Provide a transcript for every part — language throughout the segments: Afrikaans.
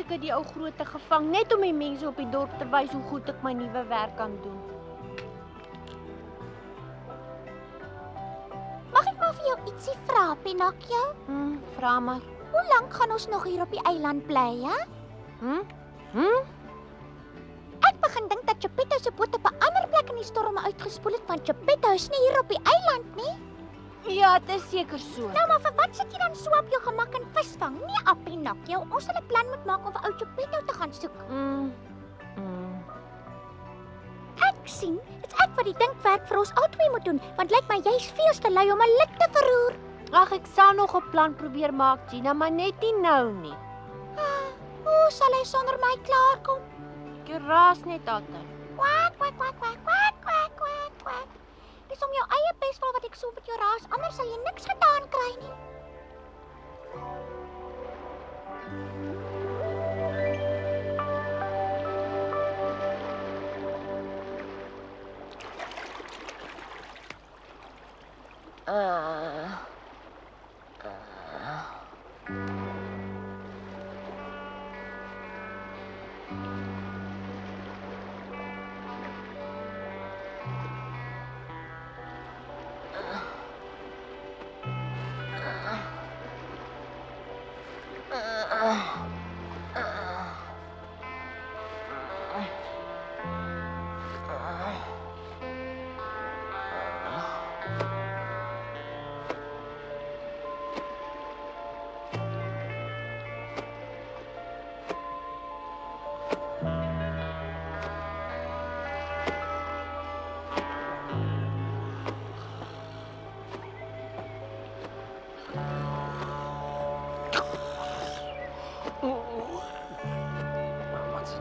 ek het die ou groote gevang, net om die mense op die dorp te wys hoe goed ek my nuwe werk kan doen. Mag ek maar vir jou ietsie vra, Pinocchio? Vra maar. Hoe lank gaan ons nog hier op die eiland bly, hè? Ek begin dink dat Geppetto se boot op 'n ander plek in die storm uitgespoel het, want Geppetto is nie hier op die eiland nie. Ja, dit is seker so. Nou, maar vir wat sit jy dan so op jou gemak en visvang? Nee, Pinocchio, ons sal 'n plan moet maak om vir ou Geppetto te gaan soek. Ek sien, dit's ek wat die dinkwerk vir ons albei moet doen, want lyk my jy's veel te lui om 'n lid te verroer. Ag, ek sal nog 'n plan probeer maak, Gina, maar net nie nou nie. Hoe sal hy sonder my klaarkom? Ek raas net altyd. Kwak, kwak, kwak, kwak, kwak, kwak, kwak, kwak. Dis om jou eie beswil wat ek so met jou raas, anders sal jy niks gedaan kry nie.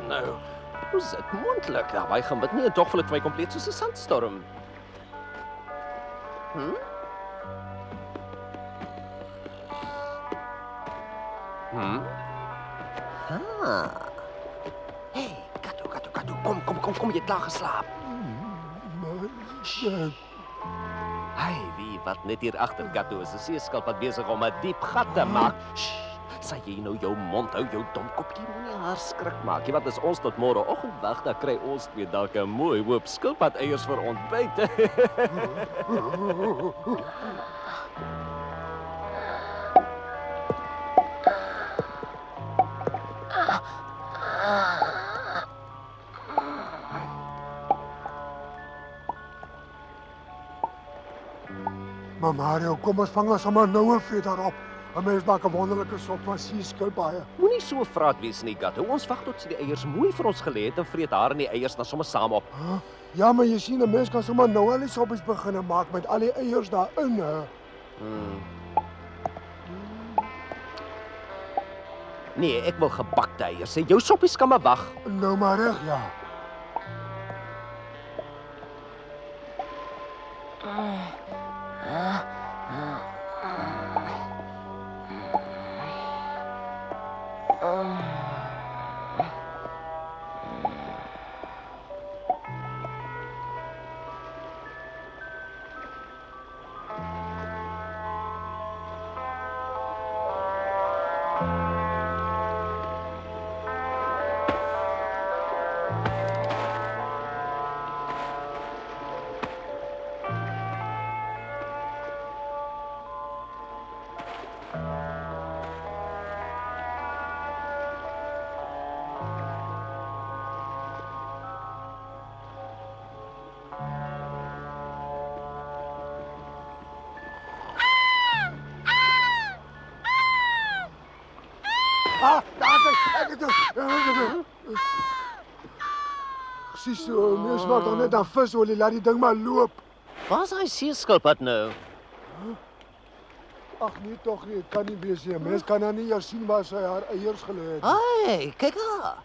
Nou, hoe is dit moontlik? Ja, hy gaan dit nie en tog voel dit vir my kompleet soos 'n sandstorm. Hey, Kato, kom, jy het klaar geslaap. Hey, wie wat net hier agter Kato is 'n seeskilpad besig om 'n diep gat te maak. Sê jy nou jou mond hou, jou domkopjie, moenie haar skrik maak nie, want as ons tot môreoggend wag, dan kry ons twee dalk 'n mooi hoop skilpad-eiers vir ontbyt. Maar Mario, kom ons vang ons sommer nou 'n vet daarop. 'n Mens maak 'n wonderlike sop van seeskilpaaie. Moenie so vraat wees nie, Kato. Ons wag tot sy die eiers mooi vir ons gelê het en vreet haar en die eiers dan sommer saam op. Ja, maar jy sien 'n mens kan sommer nou al die soppies begin maak met al die eiers daarin, hè. Nee, ek wil gebakte eiers. Sê jou soppies kan maar wag. Nou maar reg, ja. Ek het dit. Presies so, mens maak dan net dan visolie, laat die ding maar loop. Waar is hy seeskilpad nou? Ag nee tog nie, dit kan nie wees nie. Mens kan nou nie jou sien waar sy haar eiers gelê het. Hey, kyk haar.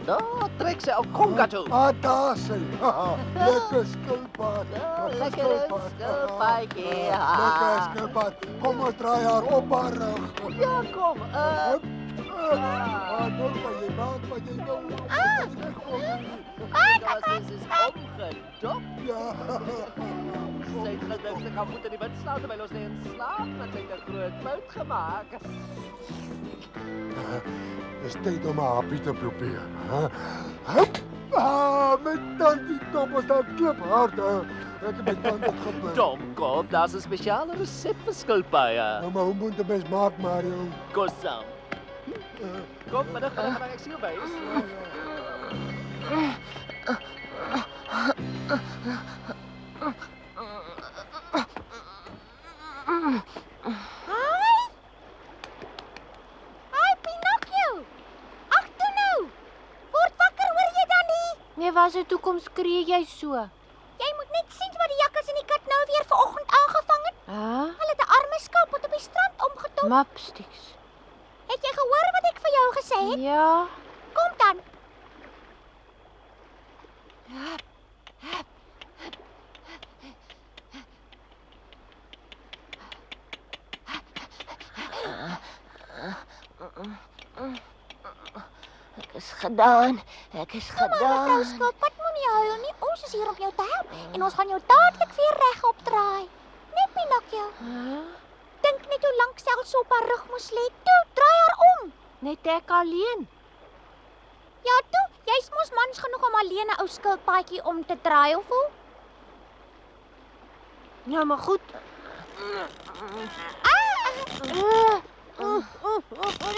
Daar trek sy al kom Kato. Daar sy. Lekker skilpad. Lekker skilpaadjie. Lekker skilpad. Kom ons draai haar op haar rug. Ja, kom. Nou kan jy maak wat jy wil. Das is omgedraai. dop. Ja. Sy het gedink sy kan voet in die wind slaan terwyl ons lê en slaap, want sy het 'n groot fout gemaak. Dis tyd om 'n happie te probeer. Met tantie Dop is daar kliphard. Ek het met tante gebeur. Domkop, daar's 'n spesiale resep vir skilpaaie. Nou maar hoe moet die mens maak, Mario? Kosam. Kom, vinnig, ek sien jou by. Hi, Pinocchio. Ag toe nou. Word wakker, hoor jy dan nie? Nee, wat se toekom skree jy so? Jy moet net sien wat die jakkals en die kat nou weer vanoggend aangevang het. Hæ? Hulle het 'n arme skilpad op die strand omgetop. Mapsticks. Het jy gehoor wat ek vir jou gesê het? Ja. Kom dan. Ek is gedaan. Ek is Maar mevrou gedaan. Skilpad, moenie huil nie. Ons is hier om jou te help en ons gaan jou dadelik weer regop draai. Nee, Pinocchio. Hæ? Dink net hoe lank selfs op haar rug moes lê. Toe, draai haar om. Net ek alleen. Ja, toe. Jy's mos mans genoeg om alleen 'n ou skilpaadjie om te draai of hoe? Ja, maar goed.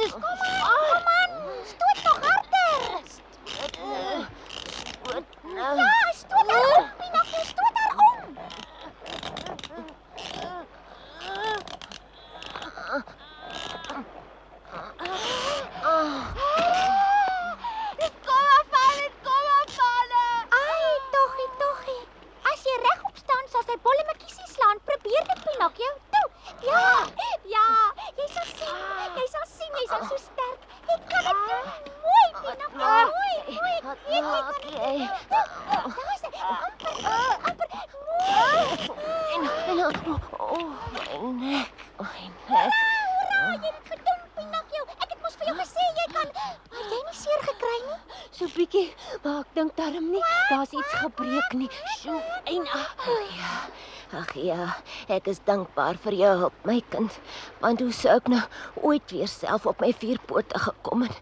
Kom aan. Stoot nog harder. Ja, stoot haar om, Pinocchio. Stoot haar om. Dit kom afval. Ai, toggie. As jy regop staan, sal sy bolle makiesie slaan. Probeer dit, Pinocchio. Toe. Ja. Jy sal sien. Jy sal so sterk. Jy kan dit doen. Mooi, Pinocchio. Mooi. Okay. Daar is hy. Amper. Mooi. My nek. Hoera, jy het dit gedoen, Pinocchio. Ek het mos vir jou gesê jy kan. Maar jy nie seer gekry nie. So bietjie, maar ek dink darm nie. Daar's iets gebreek nie. Sjoe, en Ag ja, ek is dankbaar vir jou hulp, my kind. Want hoe sou ek nou ooit weer self op my 4 pote gekom het?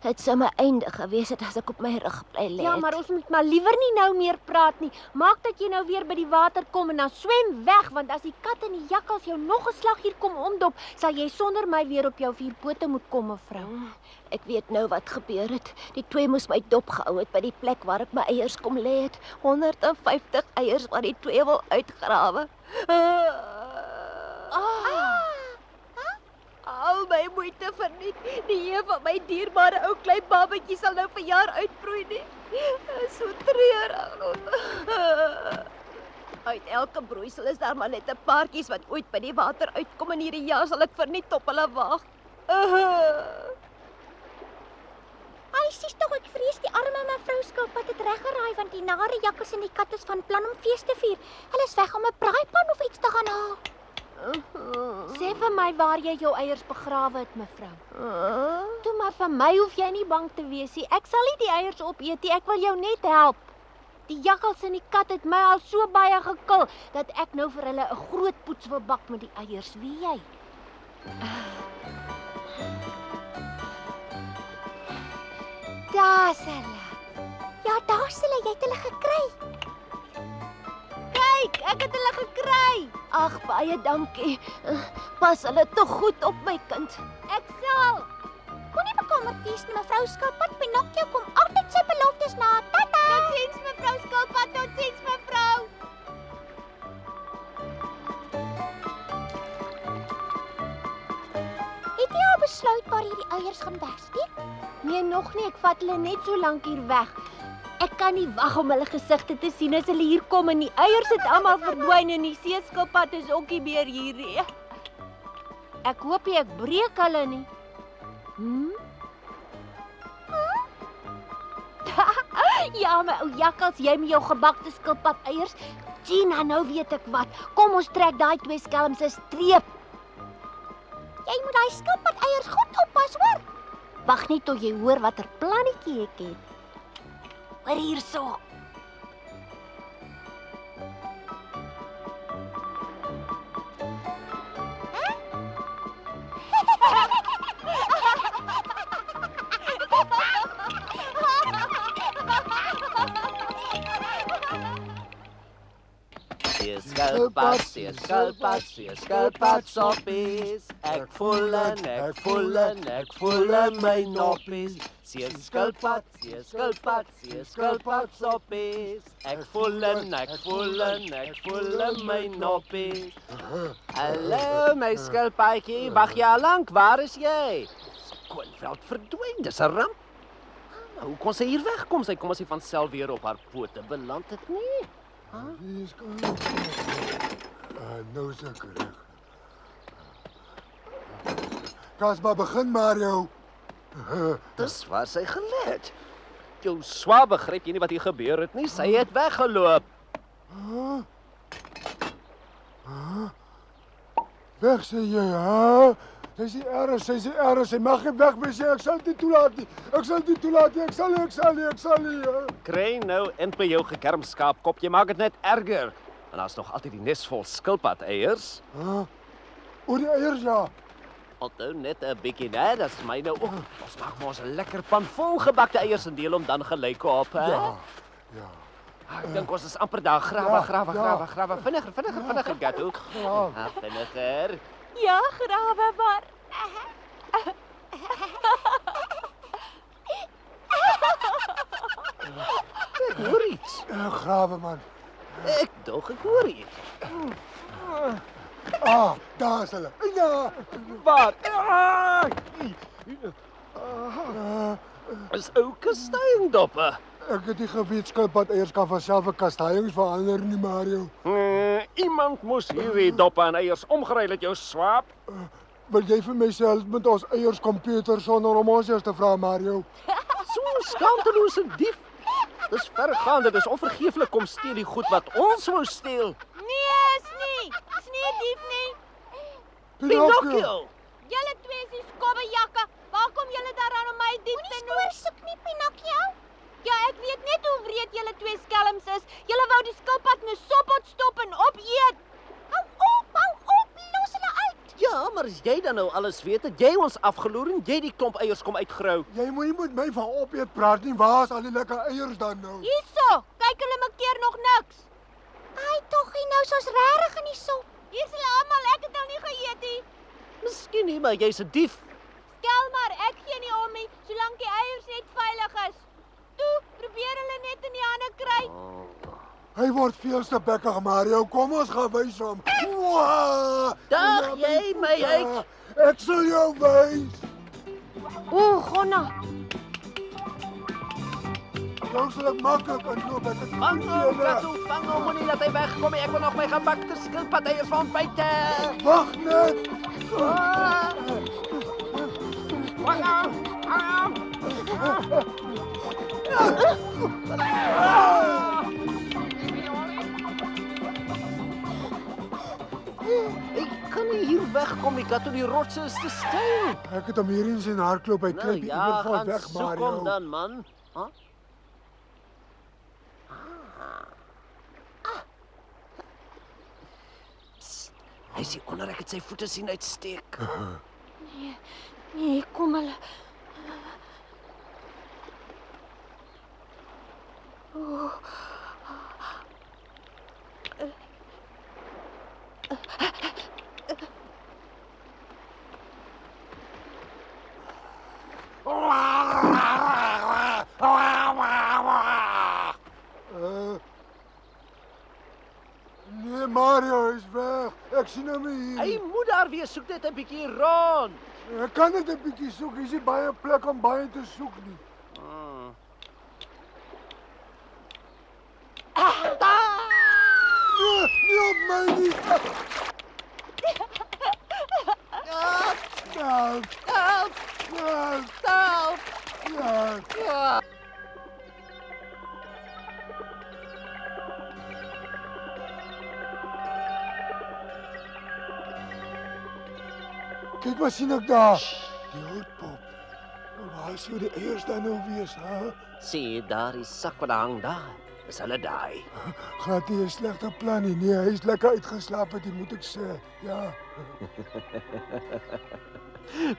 Dit sou my einde gewees het as ek op my rug bly lê. ja, maar ons moet maar liewer nie nou meer praat nie. Maak dat jy nou weer by die water kom en dan swem weg, want as die kat en die jakkals jou nog 'n slag hier kom omdop, sal jy sonder my weer op jou 4 pote moet kom, mevrou. Ek weet nou wat gebeur het. Die twee moes my dopgehou het by die plek waar ek my eiers kom lê het. 150 eiers wat die twee wil uitgrawe. Al my moeite verniet. Die een van my dierbare ou klein babatjie sal nou vir jaar uitbroei nie. So treurig. Uit elke broeisel is daar maar net 'n paartjies wat ooit by die water uitkom en hierdie jaar sal ek verniet op hulle wag. Ai, sies tog, ek vrees die arme mevrou Skilpad het reggeraai want die nare jakkals en die kat is van plan om fees te vier. Hulle is weg om 'n braaipan of iets te gaan haal. Sê vir my waar jy jou eiers begrawe het, mevrou. Toe maar vir my hoef jy nie bang te wees nie. Ek sal nie die eiers opeet nie. Ek wil jou net help. Die jakkals en die kat het my al so baie gekil dat ek nou vir hulle 'n groot poets wil bak met die eiers, weet jy? Daar's hulle. Ja, daar's hulle, jy het hulle gekry. Kyk, ek het hulle gekry. Ag, baie dankie. Pas hulle tog goed op my kind. Ek sal. Moenie bekommerd wees nie, mevrou Skilpad. Pinocchio kom altyd sy beloftes na. Tata. Totsiens, mevrou Skilpad. Totsiens, mevrou. Het jy al besluit waar jy die eiers gaan wegsteek? Nee, nog nie. Ek vat hulle net so lank hier weg. Ek kan nie wag om hulle gesigte te sien as hulle hier kom en die eiers het almal verdwyn en die seeskilpad is ook nie meer hier nie. Ek hoop nie ek breek hulle nie. Ja, my ou jakkals, jy met jou gebakte skilpad eiers. Gina, nou weet ek wat. Kom ons trek daai twee skelms 'n streep. Jy moet daai skilpad eiers goed oppas, hoor. Wag net tot jy hoor watter plannetjie ek het. Hoor hierso. Seeskilpad, seeskilpad, seeskilpad soppies. Ek voel en ek voel en ek voel in my noppies. Seeskilpad, seeskilpad, seeskilpad soppies. Ek voel en ek voel en ek voel in my noppies. Hallo my skilpaadjie, wag jy al lank? Waar is jy? Koenveld verdwyn, dis 'n ramp. Hoe kon sy hier wegkom? Sy kom as sy van self weer op haar pote beland het nie. Wie is kan? Nou is ek reg. Kasba, begin Mario. Dis waar sy gelê het. Jou swaar begryp jy nie wat hier gebeur het nie. Sy het weggeloop. Weg sê jy, hè? Sy sê erg, sy mag nie weg wees nie. Ek sal dit nie toelaat nie. Ek sal nie. Kry nou in by jou gekermskaapkop. Jy maak dit net erger. En daar's nog altyd die nes vol skilpad eiers. Oor die eiers ja. Onthou net 'n bietjie, né? Dis myne ook. Ons maak mos 'n lekker pan vol gebakte eiers en deel hom dan gelyk op, hè? Ja. Ek dink ons is amper daar. Grawe. Vinniger, Gato. Vinniger. Ja, grawe maar. Ek hoor iets. Grawe man. Ek hoor iets. Daar is hulle. Ja. Waar? Is ou kastuindoppe. Ek het nie geweet skilpad eiers kan van self 'n kastuiings verander nie, Mario. Iemand moes hierdie doppe en eiers omgeruil het, jou swaap. Wil jy vir my self met ons eiers komputer sonder om ons eers te vra, Mario? So skaamtelose dief. Dis vergaande, dis onvergeeflik om steel die goed wat ons wou steel. Nee, is nie dief nie. Pinocchio. Julle twee is die skobbejakke. Waar kom julle daaraan om my dief te noem? Moenie soek nie, Pinocchio. Ja, ek weet net hoe wreed julle twee skelms is. Julle wou die skilpad in 'n soppot stop en opeet. Hou op, los hulle uit. Ja, maar as jy dan nou alles weet, het jy ons afgeloer en jy die klomp eiers kom uitgrou. Jy moenie met my van opeet praat nie. Waar is al die lekker eiers dan nou? Hierso, kyk hulle makkeer nog niks. Ai, toggie, nou soos regtig in die sop. Hier is hulle almal, ek het al nie geëet nie. Miskien nie, maar jy's 'n dief. Skel maar, ek gee nie om nie, solank die eiers net veilig is. Toe, probeer hulle net in die hande kry. Hy word veel te bekkig, Mario. Kom ons gaan wys hom. Dag jy my uit. Ek sal jou wys. Gonna. Nou sal ek maklik inloop. Ek het Vang hom, Gato, vang hom, moenie laat hy wegkom nie. Ek wil nog my gebakte skilpad eiers van buite. Wag net. Ek kan nie hier wegkom nie, Gato, die rotse is te steil. Ek het hom hierin sien hardloop. Hy Nou kruip ja, iewers van gaan weg, soek hom Mario. dan, man. Hy sien onder, ek het sy voete sien uitsteek. Nee, kom hulle. Nee, Mario is weg. Ek sien hom nie Hy hier. moet daar wees, soek net 'n bietjie rond. Ek kan net 'n bietjie soek. Hier is nie baie plek om baie te soek nie. Nee, nie op my nie. Help. Kyk, wat sien ek daar? Die houtpop. Waar sou die eiers dan nou wees, hè? Sien daar die sak wat hang daar. Is hulle daai. Glad nie 'n slegte plan nie. Nee, hy is lekker uitgeslaap het, moet ek sê. Ja.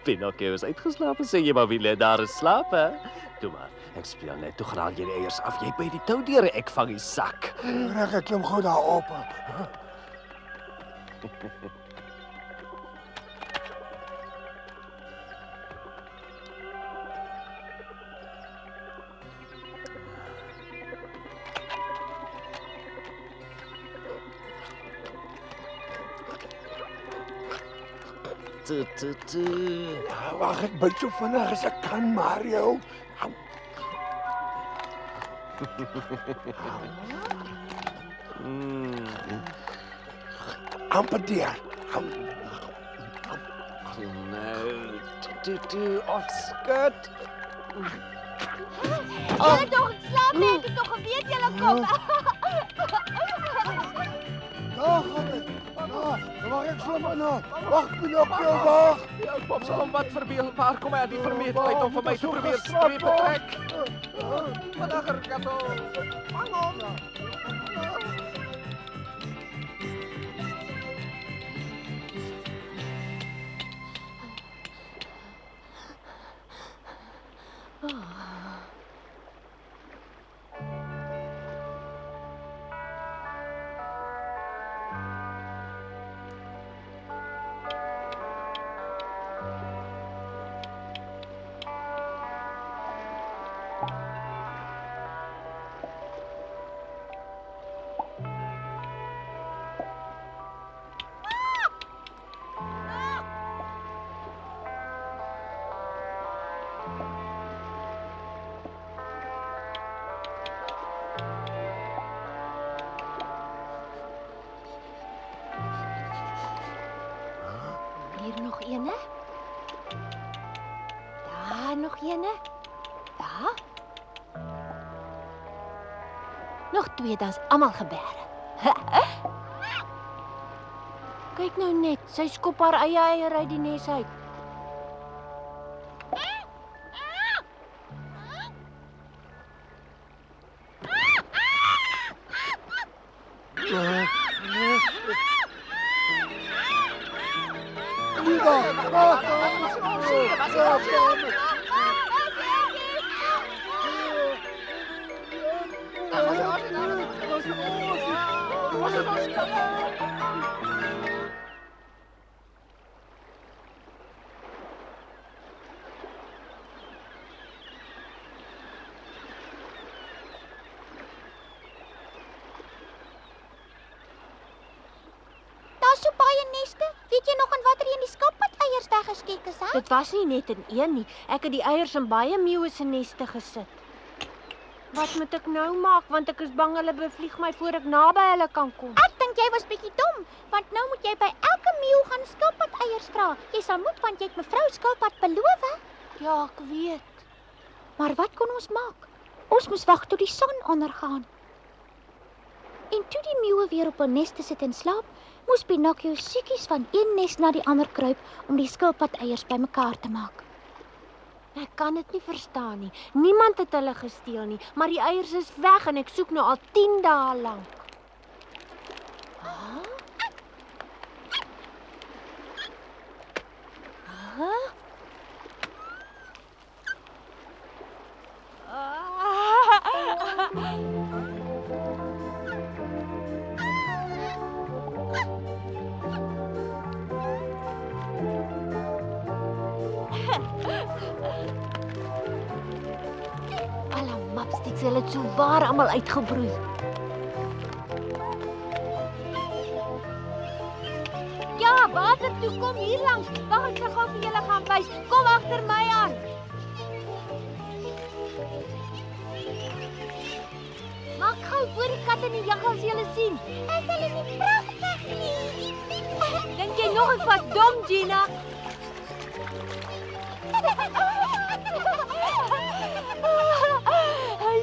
Pinocchio is uitgeslaap en sê jy maar wie lê daar en slaap, hè? Toe maar, ek speel net, toe graal jy die eiers af, jy by die toudeure, ek vang die sak. Reg, ek klim gou daarop. Wag, ek byt so vinnig as ek kan, Mario. Amper deur. Nou, opskut. Julle tog slaap net, ek het tog geweet julle kom. Daar gaan ek. Wag, ek slim aan. Wag, Pinocchio, wag. Die ou pop sal hom wat verbeel, waar kom hy aan die vermetelheid om vir my te probeer strepe trek? Vinniger, Kato. Vang hom. Hier nog ene. Daar nog ene. Daar. Nog twee, dan is almal geberre. Kyk nou net, sy skop haar eie eier uit die nes uit. Daar's so baie neste. Weet jy nog in watter een die skilpad-eiers weggeskik is, hè? Dit was nie net in een nie. Ek het die eiers in baie meeuwe se neste gesit. Wat moet ek nou maak, want ek is bang hulle bevlieg my voor ek naby hulle kan kom. Ek dink jy was bietjie dom, want nou moet jy by elke meeu gaan skilpad-eiers vra. Jy sal moet, want jy het mevrou skilpad beloof. Ja, ek weet. Maar wat kon ons maak? Ons moes wag tot die son ondergaan. En toe die meeuwe weer op hul neste sit en slaap, moes Pinocchio siekies van een nes na die ander kruip om die skilpad-eiers bymekaar te maak. Ek kan dit nie verstaan nie. Niemand het hulle gesteel nie, maar die eiers is weg en ek soek nou al 10 dae lank. Mapsticks, hulle het so waar almal uitgebroei. Ja, water toe, kom hier langs. Wag, ek sal gou vir julle gaan wys. Kom agter my aan. Maak gou voor die kat en die jakkals julle sien. Is hulle nie pragtig nie? Dink jy nog ek was dom, Gina?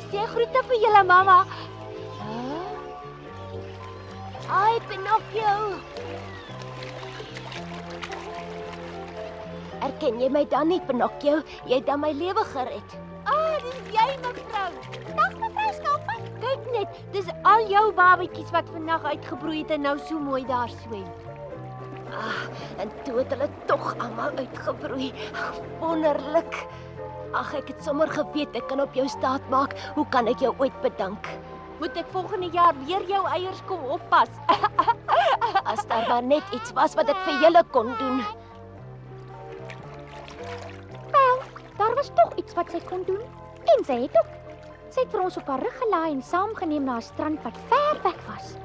Sê groete vir julle mamma. Ai, Pinocchio. Erken jy my dan nie, Pinocchio? Jy het dan my lewe gered. Dis jy, mevrou. Dag, mevrou Skilpad. Kyk net, dis al jou babetjies wat vandag uitgebroei het en nou so mooi daar swem. En toe het hulle tog almal uitgebroei. Wonderlik. Ag, ek het sommer geweet ek kan op jou staat maak. Hoe kan ek jou ooit bedank? Moet ek volgende jaar weer jou eiers kom oppas? As daar maar net iets was wat ek vir julle kon doen. Wel, daar was tog iets wat sy kon doen. En sy het ook. Sy het vir ons op haar rug gelaai en saamgeneem na 'n strand wat ver weg was.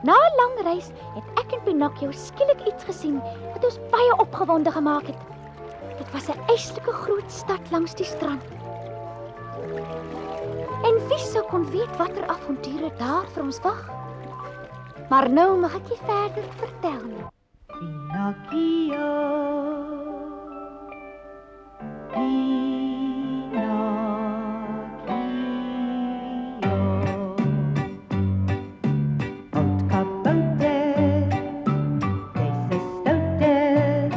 Na 'n lang reis het ek en Pinocchio skielik iets gesien wat ons baie opgewonde gemaak het. Dit was 'n yslike groot stad langs die strand. En wie sou kon weet watter avonture daar vir ons wag? Maar nou mag ek jy verder vertel nie. Pinocchio, oud kabouter, jy's 'n stouter,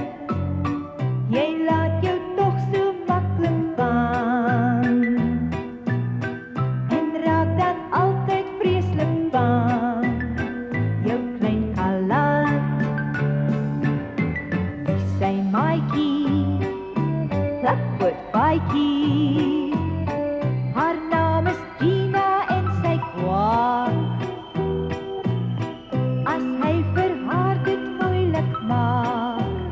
jy laat jou tog so maklik van, en raak dan altyd vreeslik bang, jou klein galant. Sy maatjie, Blackwood Baatjie. Haar naam is Gina en sy kwaad. As hy vir haar dit moeilik maak,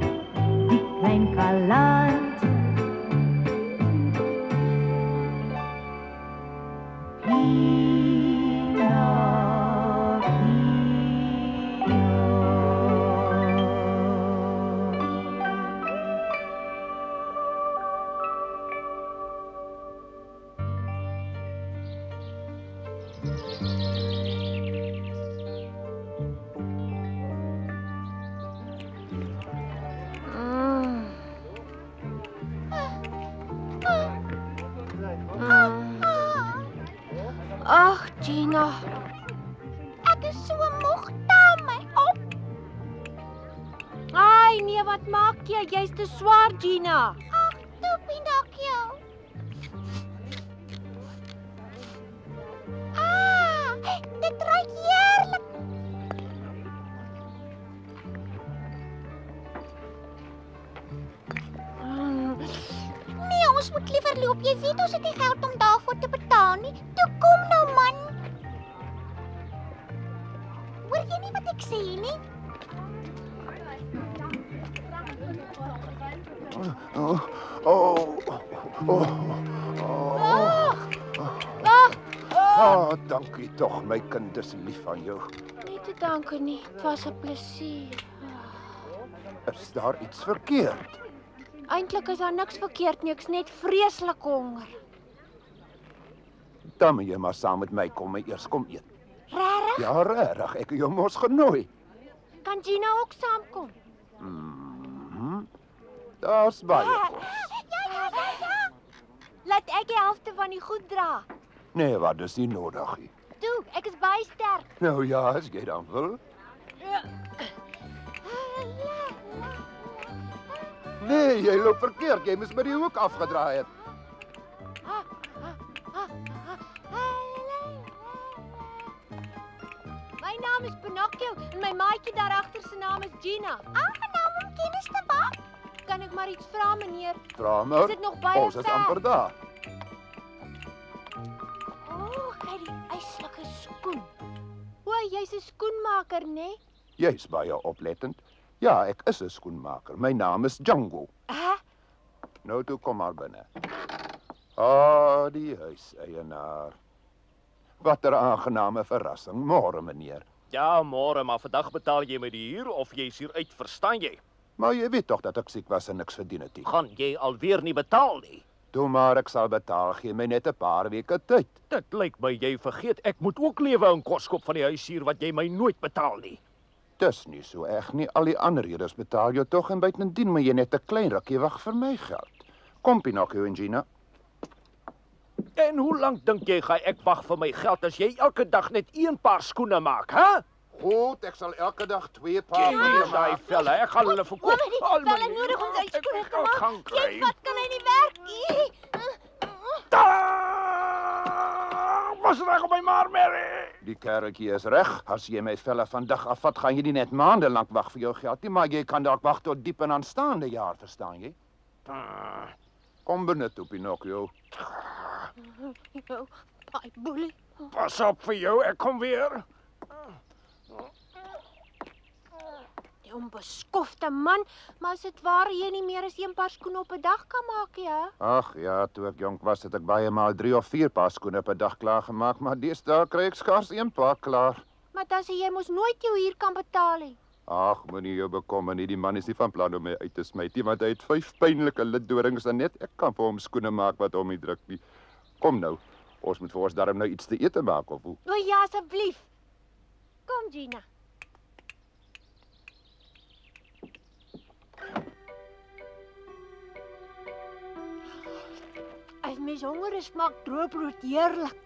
die klein galant. Ag, Gina. Ek is so moeg, tel my op. Ai, nee, wat maak jy? Jy's te swaar, Gina. Ag, toe Pinocchio. Dit ruik heerlik. Nee, ons moet liewer loop. Jy weet ons het nie geld om daarvoor te betaal nie. Toe kom nou, man. Hoor jy nie wat ek sê nie? Dankie tog, my kind is lief van jou. Nie te danke nie. Dit was 'n plesier. Is daar iets verkeerd? Eintlik is daar niks verkeerd nie. Ek's net vreeslik honger. Dan moet jy maar saam met my kom en eers kom eet. Regtig? Ja, regtig, ek het jou mos genooi. Kan Gina ook saamkom? Daar's baie kos. Ja. Laat ek die helfte van die goed dra. Nee, wat is nie nodig nie. Toe, ek is baie sterk. Nou ja, as jy dan wil. Nee, jy loop verkeerd. Jy moes by die hoek afgedraai het. My naam is Pinocchio en my maatjie daar agter se naam is Gina. Aangenaam om kennis te maak. Kan ek maar iets vra, meneer? Vra maar. Is dit nog baie Ons is ver? amper daar. Kyk die yslike skoen. O, jy's 'n skoenmaker, né? Nee? Jy's baie oplettend. Ja, ek is 'n skoenmaker. My naam is Django. Nou toe kom maar binne. Die huiseienaar. Wat 'n aangename verrassing. Môre, meneer. Ja, môre, maar vandag betaal jy my die huur of jy's hier uit, verstaan jy? Maar jy weet tog dat ek siek was en niks verdien het nie. Gaan jy alweer nie betaal nie? Toe maar, ek sal betaal. Gee my net 'n paar weke tyd. Dit lyk my jy vergeet ek moet ook lewe en kos koop van die huishuur wat jy my nooit betaal nie. Dis nie so erg nie. Al die ander redes betaal jy tog en buitendien moet jy net 'n klein rukkie wag vir my geld. Kom Pinocchio en Gina. En hoe lank dink jy gaan ek wag vir my geld as jy elke dag net een paar skoene maak, hè? Goed, ek sal elke dag 2 paar Kyk hier daai velle, ek gaan hulle verkoop. Wel nodig om sy skoene te maak. Gaan kry. Jy vat kan hy nie werk nie. Was reg op my maar, Mary. Die kereltjie is reg. As jy my velle vandag afvat, gaan jy nie net maande lank wag vir jou geld nie, maar jy kan dalk wag tot diep in aanstaande jaar, verstaan jy? Kom benut op Pinocchio. Jou baie boelie. Pas op vir jou, ek kom weer. Die onbeskofte man, maar is dit waar jy nie meer as 1 paar skoene op 'n dag kan maak nie, hè? Ag ja, toe ek jonk was, het ek baie maal 3 of 4 paar skoene per dag klaargemaak, maar deesdae kry ek skaars 1 paar klaar. Maar dan sê jy mos nooit jou huur kan betaal nie. Ag, moenie jou bekommer nie, die man is nie van plan om my uit te smyt nie, want hy het 5 pynlike lidorings en net ek kan vir hom skoene maak wat hom nie druk nie. Kom nou, ons moet vir ons darm nou iets te ete maak of hoe? O ja, asseblief. Kom Gina. As mens honger is, smaak droogbrood heerlik.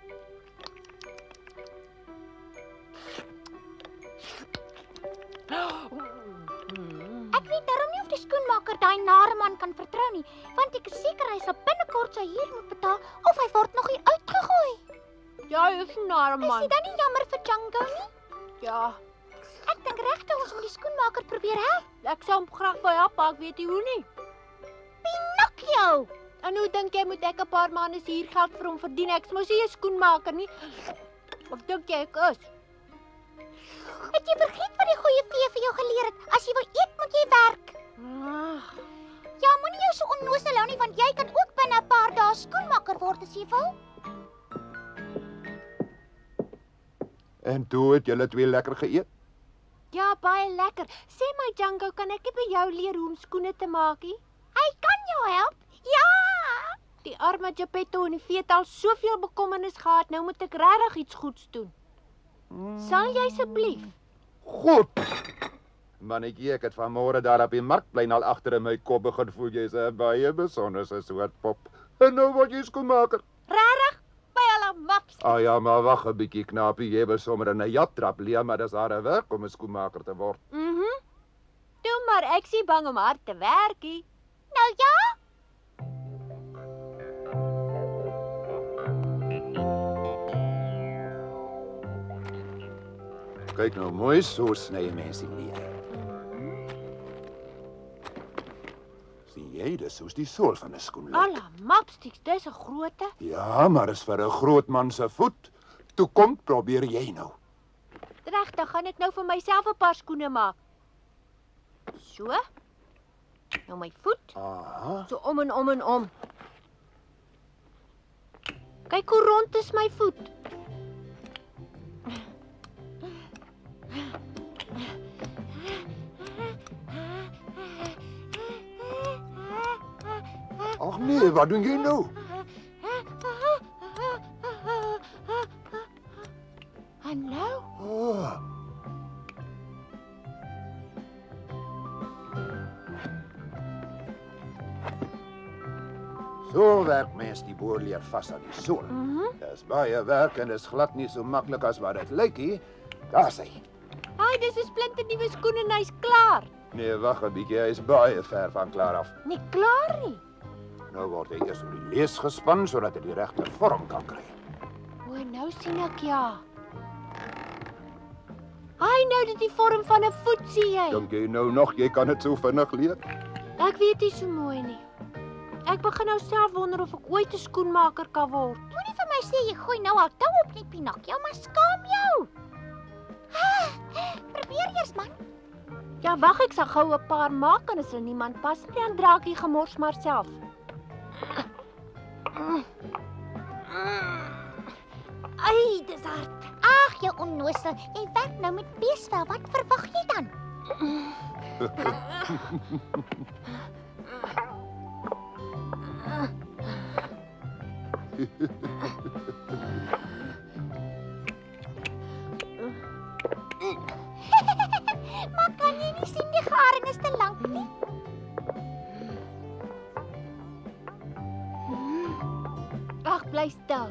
Ek weet daarom nie of die skoenmaker daai nare man kan vertrou nie, want ek is seker hy sal binnekort sy huur moet betaal of hy word nog nie uitgegooi. Ja, is 'n nare man. Is dit dan nie jammer vir Django nie? Ja, Ek dink regtig ons moet die skoenmaker probeer help. ek sou hom graag wou help, maar ek weet nie hoe nie. Pinocchio! En hoe dink jy moet ek 'n paar maande se huurgeld vir hom verdien? Ek's mos nie 'n skoenmaker nie. Of dink jy ek is? Het jy vergeet wat die goeie vee vir jou geleer het? As jy wil eet, moet jy werk. Ja, moenie jou so onnosel hou nie, want jy kan ook binne 'n paar dae skoenmaker word as jy wil. En toe het julle twee lekker geëet? Ja, baie lekker. Sê my Django, kan ek nie by jou leer hoe om skoene te maak nie? Hy kan jou help. Ja! Die arme Geppetto en die vee het al soveel bekommernis gehad. Nou moet ek regtig iets goeds doen. Sal jy asseblief? Goed. Mannetjie, ek het vanmôre daar op die markplein al agter in my kop begin voel jy's 'n baie besonderse soort pop. En nou word jy skoenmaker. Regtig? By alle maps. Ja, maar wag 'n bietjie knapie, jy wil sommer in 'n jattrap leer, maar dis harde werk om 'n skoenmaker te word. Toe maar, ek sien bang om hard te werk nie. Nou ja? Kyk nou mooi, so sny mense leer. Sien jy, dis soos die sool van 'n skoen lyk. Alle mapsticks, dis 'n grootte. Ja, maar is vir 'n groot man se voet. Toe kom, probeer jy nou. Regtig, gaan ek nou vir myself 'n paar skoene maak. So. Nou my voet. Aha. So om en om en om. Kyk hoe rond is my voet. Ag nee, wat doen jy nou? En nou? Oh. So werk mens die boorleer vas aan die sool. Dis baie werk en is glad nie so maklik as wat dit lyk nie. Daar's hy. Ai, dis 'n splinternuwe skoen en hy's klaar. Nee, wag 'n bietjie, hy is baie ver van klaar af. Nie klaar nie. Nou word hy eers oor die lees gespan sodat hy die regte vorm kan kry. O, nou sien ek ja. Ai, nou dit die vorm van 'n voet sien jy. Dink jy nou nog jy kan dit so vinnig leer? Ek weet nie so mooi nie. Ek begin nou self wonder of ek ooit 'n skoenmaker kan word. Moenie vir my sê jy gooi nou al tou op nie, Pinocchio, maar skaam jou. Probeer eers man. Ja, wag, ek sal gou 'n paar maak en as er niemand pas nie, dan dra ek die gemors maar self. Ai, dis hard. Ag, jou onnosel. Jy werk nou met beesvel. Wat verwag jy dan? Maar kan jy nie sien die garing is te lank nie? Ag, bly stil.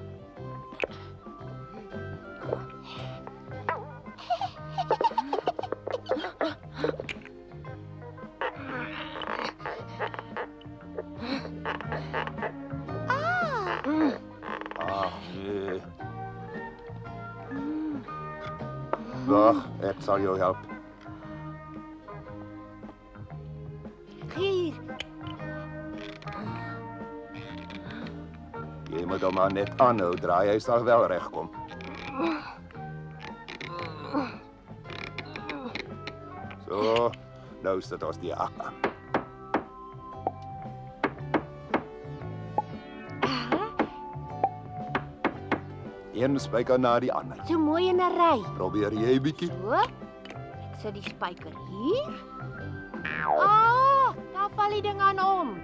Ag nee. Wag, ek sal jou help. Hier. Jy moet hom maar net aanhou draai, hy sal wel regkom. So, nou sit ons die hak aan. Een spyker na die ander. So mooi in 'n ry. Probeer jy bietjie? So. Ek sit die spyker hier. Ah, daar val die ding aan om.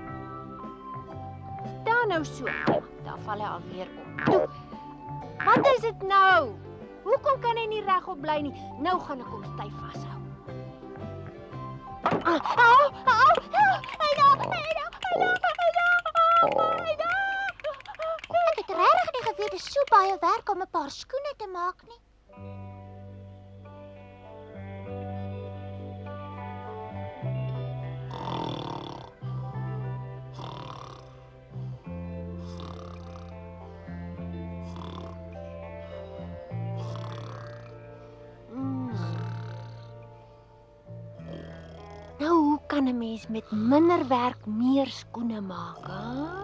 Staan nou so. Daar val hy alweer om. Toe. Wat is dit nou? Hoekom kan hy nie regop bly nie? Nou gaan ek hom styf vashou. Ek het regtig nie geweet dit is so baie werk om 'n paar skoene te maak nie. Nou, hoe kan 'n mens met minder werk meer skoene maak, hè?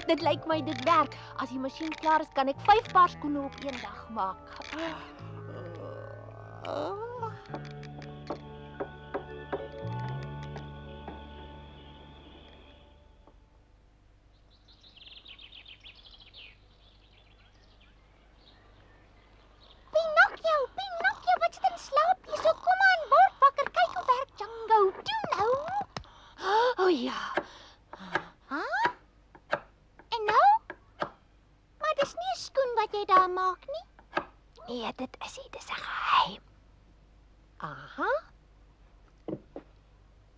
Dit lyk my dit werk. As die masjien klaar is, kan ek 5 paar skoene op een dag maak. Pinocchio, wat sit in slaap hier? So kom aan, word wakker, kyk hoe werk Django. Toe nou. O ja. En nou? Maar dis nie 'n skoen wat jy daar maak nie. Nee, dit is nie, dis 'n geheim. Aha.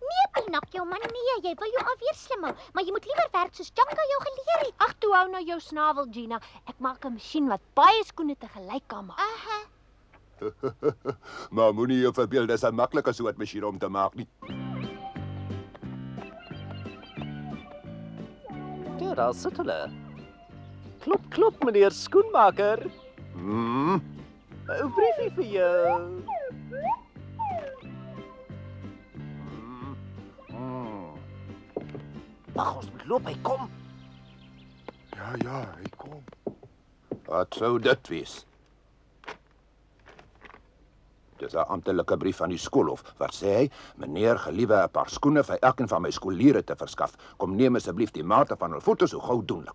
Nee, Pinocchio, man, nee, jy wil jou alweer slim hou, maar jy moet liewer werk soos Django jou geleer het. Ag, toe hou nou jou snavel, Gina. Ek maak 'n masjien wat baie skoene te gelyk kan maak. Aha. Maar moenie jou verbeel, dis 'n maklike soort masjien om te maak nie. Ja, daar sit hulle. Klop, klop, meneer skoenmaker. 'n Briefie vir jou. Wag, ons moet loop, hy kom. Ja, hy kom. Wat sou dit wees? Dis 'n amptelike brief van die skoolhof wat sê hy, meneer geliewe 'n paar skoene vir elkeen van my skooliere te verskaf. Kom neem asseblief die mate van hul voete so gou doenlik.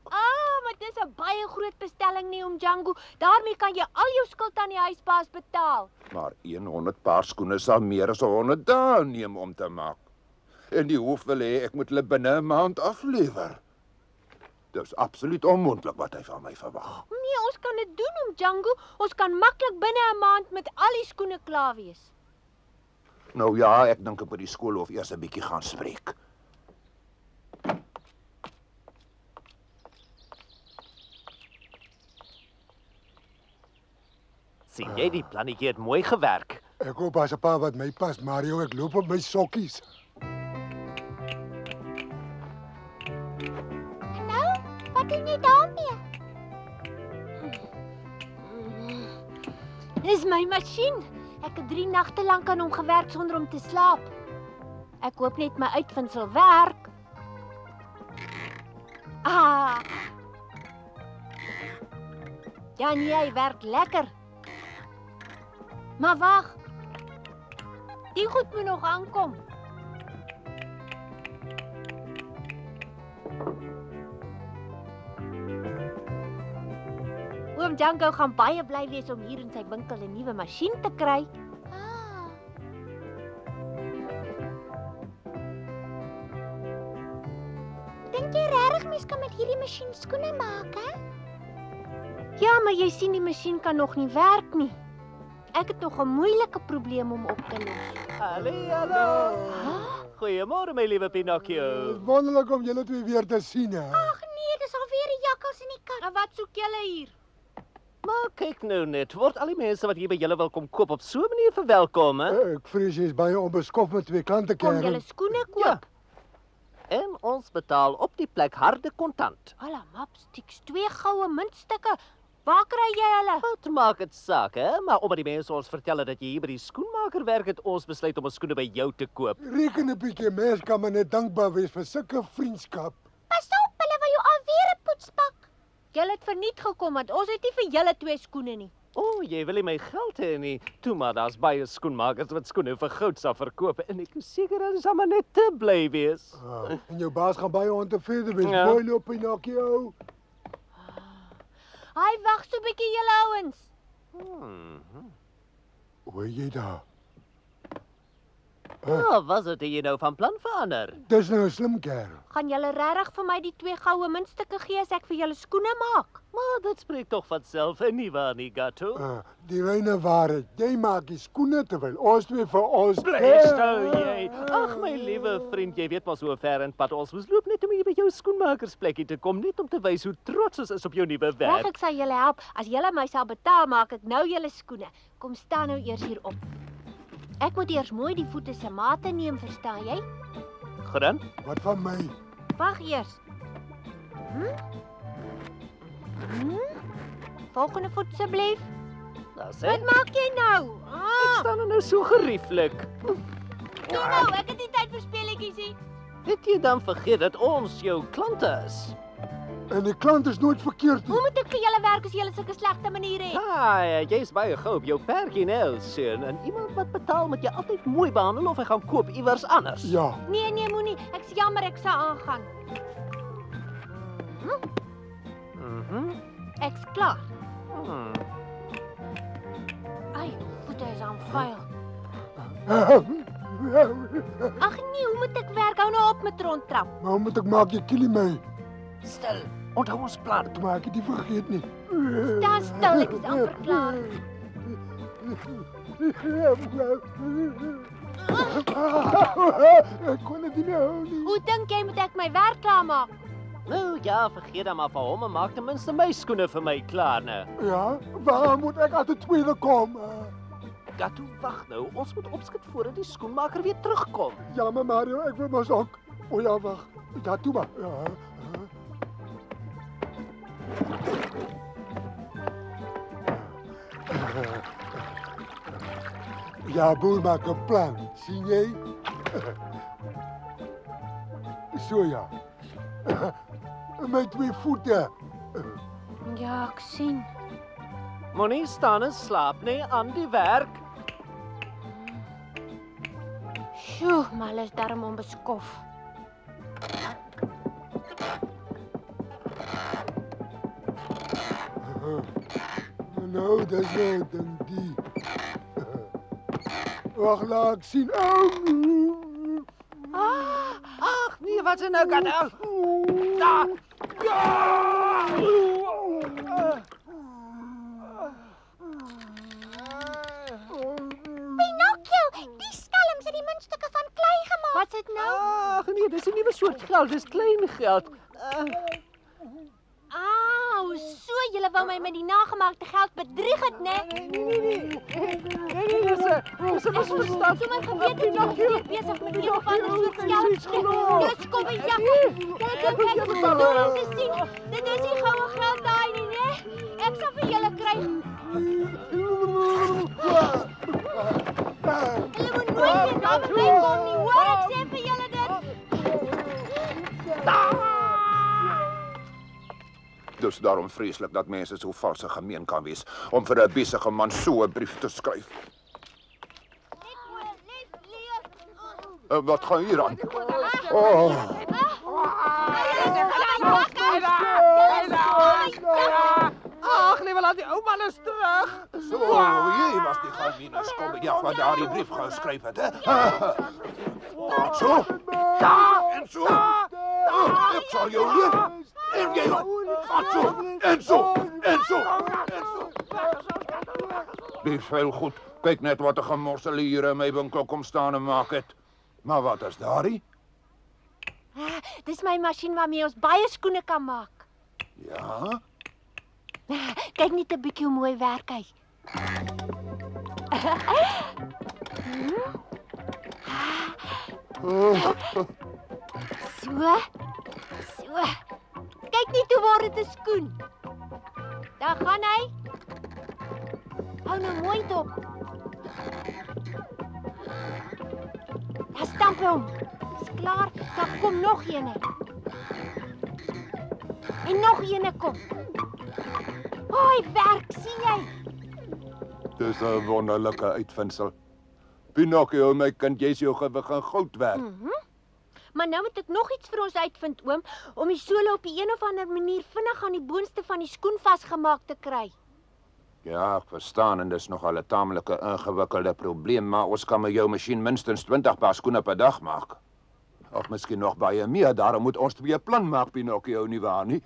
Maar dis 'n baie groot bestelling nie om Django. Daarmee kan jy al jou skuld aan die huisbaas betaal. Maar 100 paar skoene sal meer as 100 dae neem om te maak. En die hof wil hê ek moet hulle binne 'n maand aflewer. Dis absoluut onmoontlik wat hy van my verwag. Nee, ons kan dit doen om Django. Ons kan maklik binne 'n maand met al die skoene klaar wees. Nou ja, ek dink ek moet die skoolhof eers 'n bietjie gaan spreek. Sien jy die plannetjie het mooi gewerk. Ek hoop as 'n paar wat my pas, Mario, ek loop op my sokkies. En nou? Wat doen jy daarmee? Dis my masjien. Ek het 3 nagte lank aan hom gewerk sonder om te slaap. Ek hoop net my uitvind sal werk. Ja, nee, hy werk lekker. Maar wag. Die goed moet nog aankom. Oom Django gaan baie bly wees om hier in sy winkel 'n nuwe masjien te kry. Dink jy regtig mens kan met hierdie masjien skoene maak, hè? Ja, maar jy sien die masjien kan nog nie werk nie. Ek het nog 'n moeilike probleem om op te los. Hallo. Goeiemôre my liewe Pinocchio. Wonderlik om julle twee weer te sien, hè. Ag nee, dis alweer jakkals en die kat. En wat soek julle hier? Maar kyk nou net, word al die mense wat hier by julle wil kom koop op so 'n manier verwelkom, hè? Ek vrees jy is baie onbeskof met twee klante, Kom julle kerel. skoene koop? Ja. En ons betaal op die plek harde kontant. Alla mapsticks, 2 goue muntstukke. Waar kry jy hulle? Wat maak dit saak, hè? Maar omdat die mense ons vertel dat jy hier by die skoenmaker werk, het ons besluit om ons skoene by jou te koop. Reken 'n bietjie, mens kan maar net dankbaar wees vir sulke vriendskap. Pas op, hulle wil jou alweer 'n poets pak. Julle het verniet gekom want ons het nie vir julle 2 skoene nie. O, jy wil nie my geld hê nie. Toe maar, daar's baie skoenmakers wat skoene vir goud sal verkoop en ek is seker hulle sal maar net te bly wees. En jou baas gaan baie ontevrede wees. Ja. Mooi loop, Pinocchio. Hy wag so 'n bietjie julle ouens. Hoor jy daar? Nou, was dit jy nou van plan verander? Dis nou 'n slim kerel. Gaan julle regtig vir my die 2 goue muntstukke gee as ek vir julle skoene maak? Maar dit spreek tog van self en nie waar nie, Gato. Die reine waarheid. Jy maak die skoene terwyl ons twee vir ons Bly stil jy. Ag my liewe vriend, jy weet maar so ver in pad ons moes loop net om hier by jou skoenmakersplekkie te kom, net om te wys hoe trots ons is op jou nuwe Reg, werk. ek sal julle help. As julle my sal betaal, maak ek nou julle skoene. Kom staan nou eers hier op. Ek moet eers mooi die voete se mate neem, verstaan jy? Goed dan. Wat van my? Wag eers. Volgende voet asseblief. Dis hè. Wat maak jy nou? Ek staan nou so gerieflik. Toe nou, ek het nie tyd vir speletjies nie. Het jy dan vergeet dat ons jou klante is? En die klant is nooit verkeerd nie. Hoe moet ek vir julle werk as julle sulke slegte maniere het? Ja, jy's baie gou op jou perkinel, seun. En iemand wat betaal moet jy altyd mooi behandel of hy gaan koop iewers anders. Ja. Nee, moenie. Ek's jammer, ek sal aangaan. Ek's klaar. Ai, voete is aan vuil. Ag nee, hoe moet ek werk? Hou nou op met rondtrap. Maar hoe moet ek maak jy kill my? Stil. Onthou ons plan. Maar ek het nie vergeet nie. Staan stil, ek is amper klaar. Ek kon dit nie hou nie. Hoe dink jy moet ek my werk klaarmaak? Nou ja, vergeet dan maar van hom en maak ten minste my skoene vir my klaar nou. Ja, waar moet ek uit die tweede kom? Gato, wag nou. Ons moet opskit voordat die skoenmaker weer terugkom. Jammer Mario, ek wil mos ook. O ja, wag. Ja, toe maar. Ja, boer maak 'n plan. Sien jy? So ja. My 2 voete. Ja, ek sien. Moenie staan en slaap nie aan die werk. Sjoe, maar hulle is darm onbeskof. Nou, dis nou dan die. Wag, laat ek sien. Ag nee, wat is nou Gato? Daar. Pinocchio, die skelms het die muntstukke van klei gemaak. Wat's dit nou? Ag nee, dis 'n nuwe soort geld, dis klein geld. So julle wou my met die nagemaakte geld bedrieg het, né? Nee, dis 'n misverstand. So my gewete nog hier besig met een of ander soort geld. Dis kom en ja. Kyk, ek moet doen om te sien. Dit is nie goue geld daai nie, né? Ek sal vir julle kry. Hulle moet nooit weer na my kom nie, hoor? Ek sê vir julle dit. Dus daarom vreeslik dat mense so vals en gemeen kan wees om vir 'n besige man so 'n brief te skryf. Wat gaan hier aan? Ag nee, laat die ou man eens terug. So, jy was die gemene skobbejag wat daardie brief geskryf het, hè? So. En so. Ek sal jou leer. En jy gaat zo. En zo. En zo. Dis heel goed. Kyk net wat 'n gemorsel hier in my winkel kom staan en maak het. Maar wat is daardie? Dis my masjien waarmee ons baie skoene kan maak. Ja? Kyk net 'n bietjie hoe mooi werk hy. So. Kyk net hoe word dit 'n skoen. Daar gaan hy. Hou nou mooi dop. Daar stamp hom. Dis klaar. Daar kom nog een. En nog een kom. Hoi, werk, sien jy? Dis 'n wonderlike uitvinding. Pinocchio, my kind, jy's jou gewig in goud werd. Maar nou moet ek nog iets vir ons uitvind, oom, om die sole op die een of ander manier vinnig aan die boonste van die skoen vasgemaak te kry. Ja, ek verstaan en dis nogal 'n tamelike ingewikkelde probleem, maar ons kan met jou masjien minstens 20 paar skoene per dag maak. Of miskien nog baie meer, daarom moet ons 'n plan maak, Pinocchio, nie waar nie?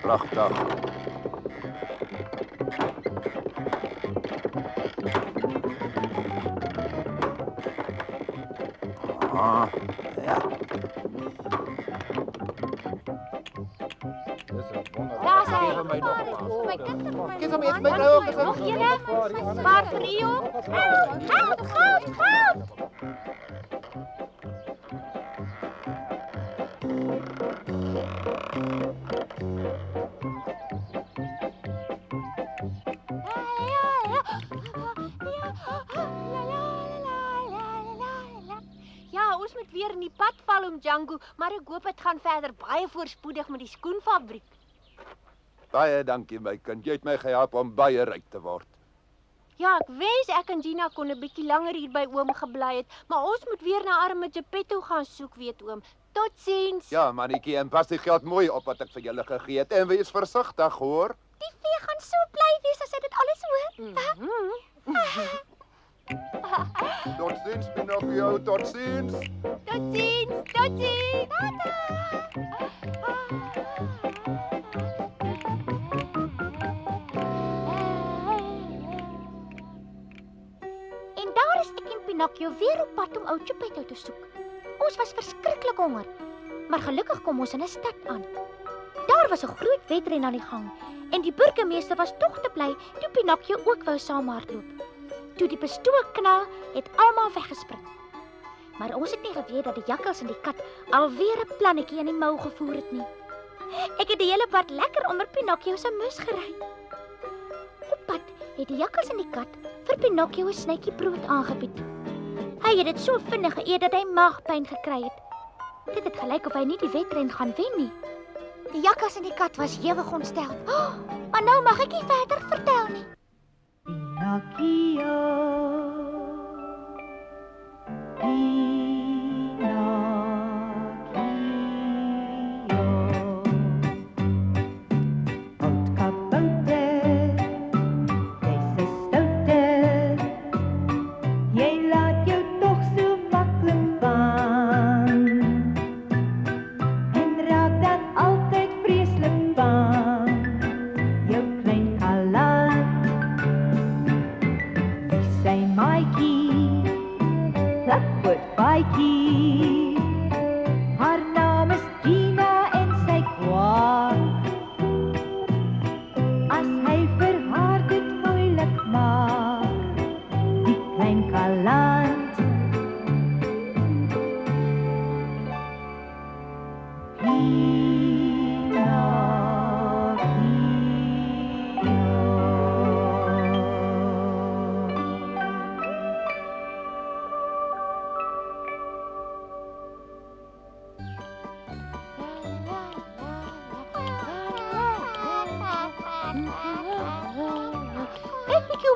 Pragtig. Ja. Daar sê hy. My kind het my. Kies hom eers my blou ook. Nog een? Spaar vir u ook. Help! Ja, ons moet weer in die pad val om Django, maar ek hoop dit gaan verder baie voorspoedig met die skoenfabriek. Baie dankie, my kind. Jy het my gehelp om baie ryk te word. Ja, ek wens ek en Gina kon 'n bietjie langer hier by oom gebly het, maar ons moet weer na arme Geppetto gaan soek, weet oom. Totsiens. Ja, mannetjie, en pas die geld mooi op wat ek vir julle gegee het en wees versigtig, hoor. Die vee gaan so bly wees as hy dit alles hoor. Totsiens, Pinocchio, totsiens. Totsiens. En daar is ek en Pinocchio weer op pad om ou Geppetto te soek. Ons was verskriklik honger, maar gelukkig kom ons in 'n stad aan. Daar was 'n groot wedren aan die gang en die burgemeester was tog te bly toe Pinocchio ook wou saamhardloop. Toe die pistool knal, het almal weggespring. Maar ons het nie geweet dat die jakkals en die kat alweer 'n plannetjie in die mou gevoer het nie. Ek het die hele pad lekker onder Pinocchio se mus gery. Op pad het die jakkals en die kat vir Pinocchio 'n snytjie brood aangebied. Hy het dit so vinnig geëet dat hy maagpyn gekry het. Dit het gelyk of hy nie die wedren gaan wen nie. Die jakkals en die kat was hewig ontstel. Oh, maar nou mag ek nie verder vertel nie. Pinocchio, oud kabouter, jy's 'n stouter, jy laat jou tog so maklik van, en raak dan altyd vreeslik bang, jou klein kaland.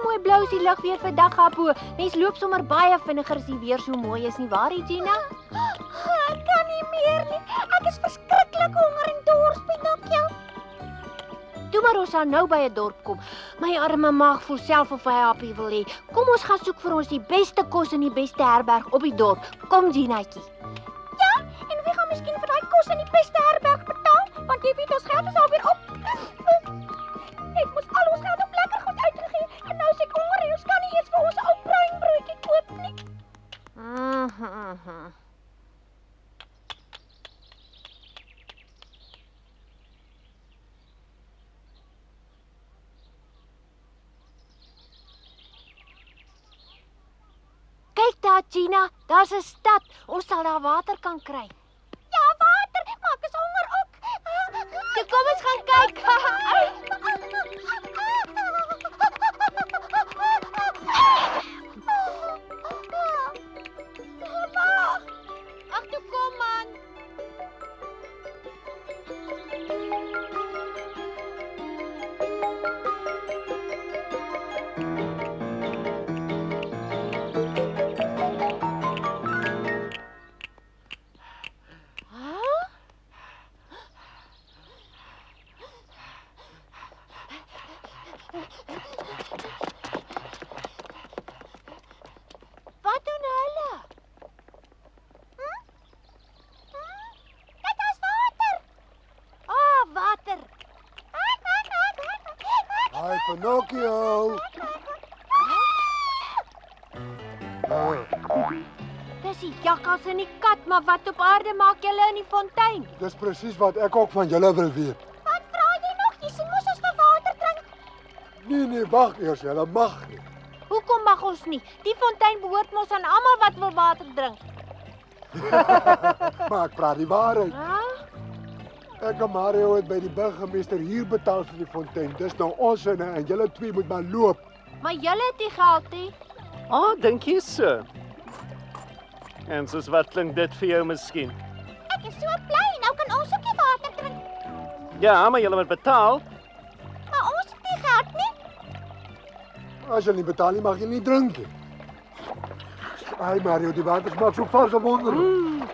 hoe mooi blou is die lug weer vandag daarbo. Mens loop sommer baie vinniger as die weer so mooi is nie, waar Gina? Ek kan nie meer nie. Ek is verskriklik honger en dors, Pinocchio. Toe maar ons sal nou by 'n dorp kom. My arme maag voel self of hy happie wil hê. Kom ons gaan soek vir ons die beste kos in die beste herberg op die dorp. Kom Ginaatjie. Ja, en wie gaan miskien vir daai kos in die beste herberg betaal? Want jy weet ons geld is alweer op. Ek moes al ons geld op lekker goed uitgegee en nou is ek honger en ons kan nie eens vir ons 'n ou bruinbroodjie koop nie. Kyk daar Gina, daar's 'n stad. Ons sal daar water kan kry. Ja, water, maar ek is honger ook. Toe kom ons gaan kyk. Ag, toe kom man. Wat doen hulle? Dit is water. Water. Hi Pinocchio. Dis die jakkals en die kat, maar wat op aarde maak julle in die fontein? Dis presies wat ek ook van julle wil weet. Wat vra jy nog? Jy sien mos ons wil water drink. Nee, wag eers, julle mag nie. Hoekom mag ons nie? Die fontein behoort mos aan almal wat wil water drink. Maar ek praat die waarheid. Ha? Ek en Mario het by die burgemeester hier betaal vir die fontein. Dis nou ons en julle twee moet maar loop. Maar julle het nie geld nie. Dink jy so? En soos wat klink dit vir jou miskien? Ek is so bly, nou kan ons ook die water drink. Ja, maar jy moet betaal. Maar ons het nie geld nie. As jy nie betaal nie, mag jy nie drink nie. Ai Mario, die water smaak so vals en wonderlik.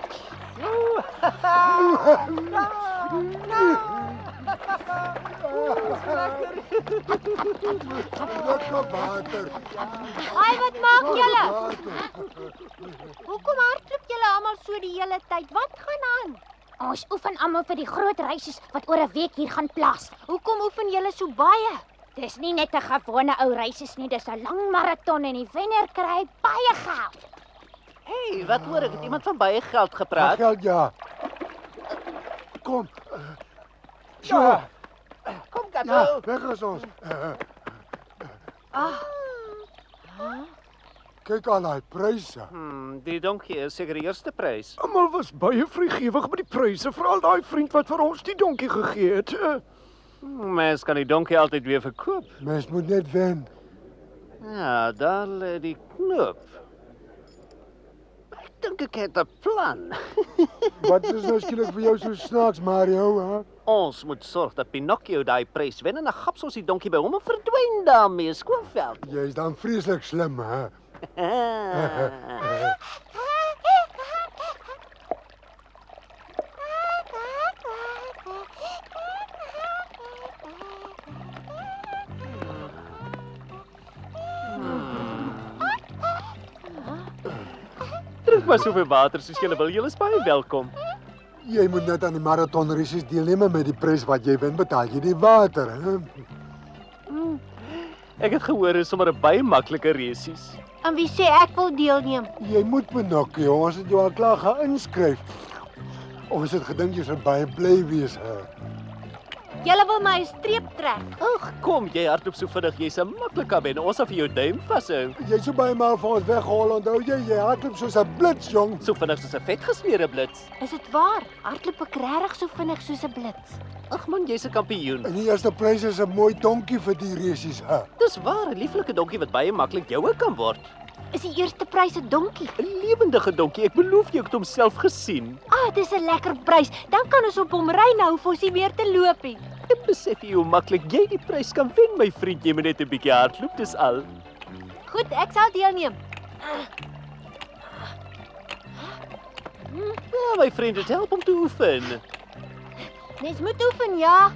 Lekker water. Ai, wat maak julle? Water. Hoekom hardloop julle almal so die hele tyd? Wat gaan aan? Ons oefen almal vir die groot reisies wat oor 'n week hier gaan plaas. Hoekom oefen julle so baie? Dis nie net 'n gewone ou reisies nie, dis 'n lang maraton en die wenner kry baie geld. Hey, wat hoor ek? Het iemand van baie geld Maar gepraat? geld ja. Kom. So. Ja. Kom, Ja, Kato. weg is ons. Kyk al daai pryse. Die donkie is seker die eerste prys. Almal was baie vrygewig met die pryse, veral daai vriend wat vir ons die donkie gegee het. Mens kan die donkie altyd weer verkoop. Mens moet net wen. Ja, daar lê die knoop. Ek dink ek het 'n plan. Wat is nou skielik vir jou so snaaks, Mario, hè? Ons moet sorg dat Pinocchio daai prys wen en dan gaps ons die donkie by hom en verdwyn daarmee, skoonveld. Jy is dan vreeslik slim, hè? Drink maar soveel water soos julle wil. Julle is baie welkom. Jy moet net aan die maratonraces deelneem en met die prys wat jy wen, betaal jy die water, hè? Ek het gehoor is sommer 'n baie maklike resies. En wie sê ek wil deelneem? Jy moet Pinocchio, ons het jou al klaar geïnskryf. Ons het gedink jy sal baie bly wees, hè? Julle wil my 'n streep trek. Ag, kom, jy hardloop so vinnig, jy's 'n maklike wen. Ons sal vir jou duim vashou. Jy so baie maal vir ons weghol, onthou jy hardloop soos 'n blits, jong. So vinnig soos 'n vetgesmeerde blits. Is dit waar? Hardloop ek regtig so vinnig soos 'n blits? Ag man, jy's 'n kampioen. En die eerste prys is 'n mooi donkie vir die races, hè? Dis waar, 'n lieflike donkie wat baie maklik joue kan word. Is die eerste prys 'n donkie? 'n Lewendige donkie, ek beloof jy, ek het hom self gesien. Dis 'n lekker prys. Dan kan ons op hom ry nou, hoef ons nie meer te loop nie. En besef jy hoe maklik jy die prys kan wen, my vriend. Jy moet net 'n bietjie hardloop, dis al. Goed, ek sal deelneem. Ja, my vriend, dit help om te oefen. Mens moet oefen, ja.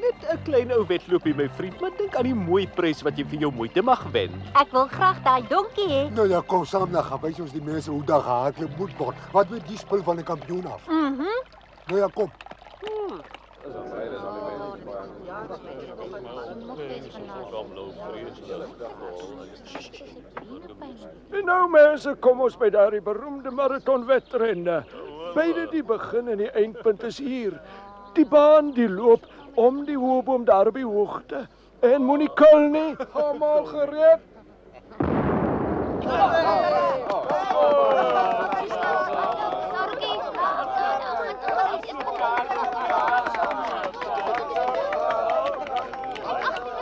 Net 'n klein ou wedloopie, my vriend, maar dink aan die mooi prys wat jy vir jou moeite mag wen. Ek wil graag daai donkie hê. Nou ja, kom saam dan gaan wys ons die mense hoe daar gehardloop moet word. Wat weet die spul van 'n kampioen af? Nou ja, kom. En nou mense, kom ons by daardie beroemde marathonwedrenne. Beide die begin en die eindpunt is hier. Die baan die loop om die hoëboom daar op die hoogte. En moenie kil nie. Almal gereed.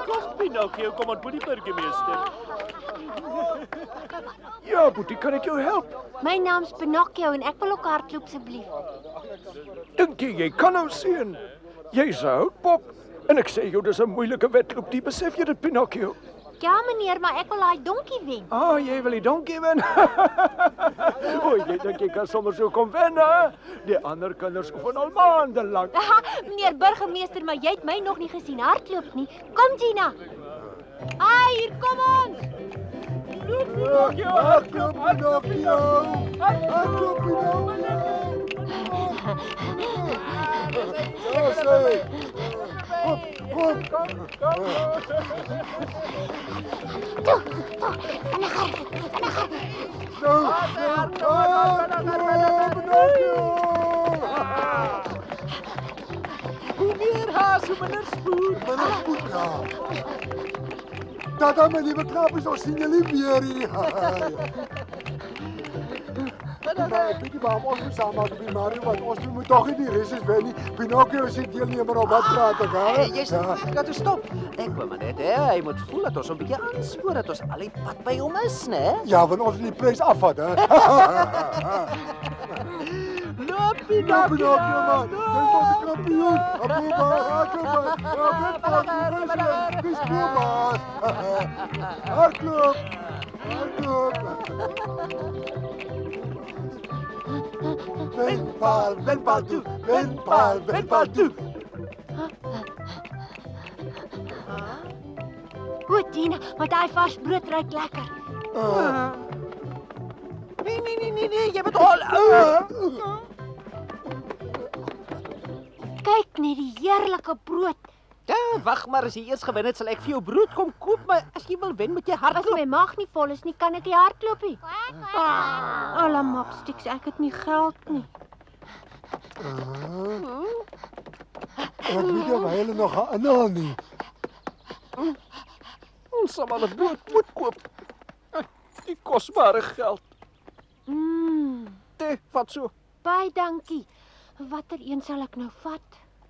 Kom, Pinocchio, kom ontmoet die burgemeester. Ja, Boetie, kan ek jou help? My naam's Pinocchio en ek wil ook hardloop asseblief. Dink jy kan nou sien? Jy's 'n houtpop. En ek sê jou, dis 'n moeilike wedloop. Die besef jy dit, Pinocchio? Ja meneer, maar ek wil daai donkie wen. Ah, jy wil die donkie wen? O, jy dink jy kan sommer so kom wen, hè? Die ander kinders oefen al maande lank. Meneer burgemeester, maar jy het my nog nie gesien hardloop nie. Kom Gina. Ai, hier kom ons. Pinocchio! Hardloop, Pinocchio! Hardloop, Pinocchio! Zo sê. Kom. Hoe meer haas, hoe minder spoed. Minder spoed, ja. Tata, my liewe knapies, ons sien julle weer hier. Maar ek weet nie waarom ons moet saam maak met Mario, want ons moet tog nie die races wen nie. Pinocchio is die deelnemer op wat praat ek, hè? Jy's got to stop. Ek wil maar net, hy moet voel dat ons 'n bietjie aanspoor dat ons al die pad by hom is, né? Ja, want ons wil die prys afvat, hè? Loop, Pinocchio, man. Dis ons kampioen. Hardloop. Wenpaal toe. Goed Gina, maar daai vars brood ruik lekker. Nee, jy moet al. Kyk net die heerlike brood. Ja, wag maar, as jy eers gewen het, sal ek vir jou brood kom koop, maar as jy wil wen, moet jy As hardloop. my maag nie vol is nie, kan ek nie hardloop nie. Allemagstiks, ek het nie geld nie. Ek weet nie of hulle nog gaan inhaal nie. Ons sal maar 'n brood moet koop. Die kosbare geld. Vat so. Baie dankie. Watter een sal ek nou vat?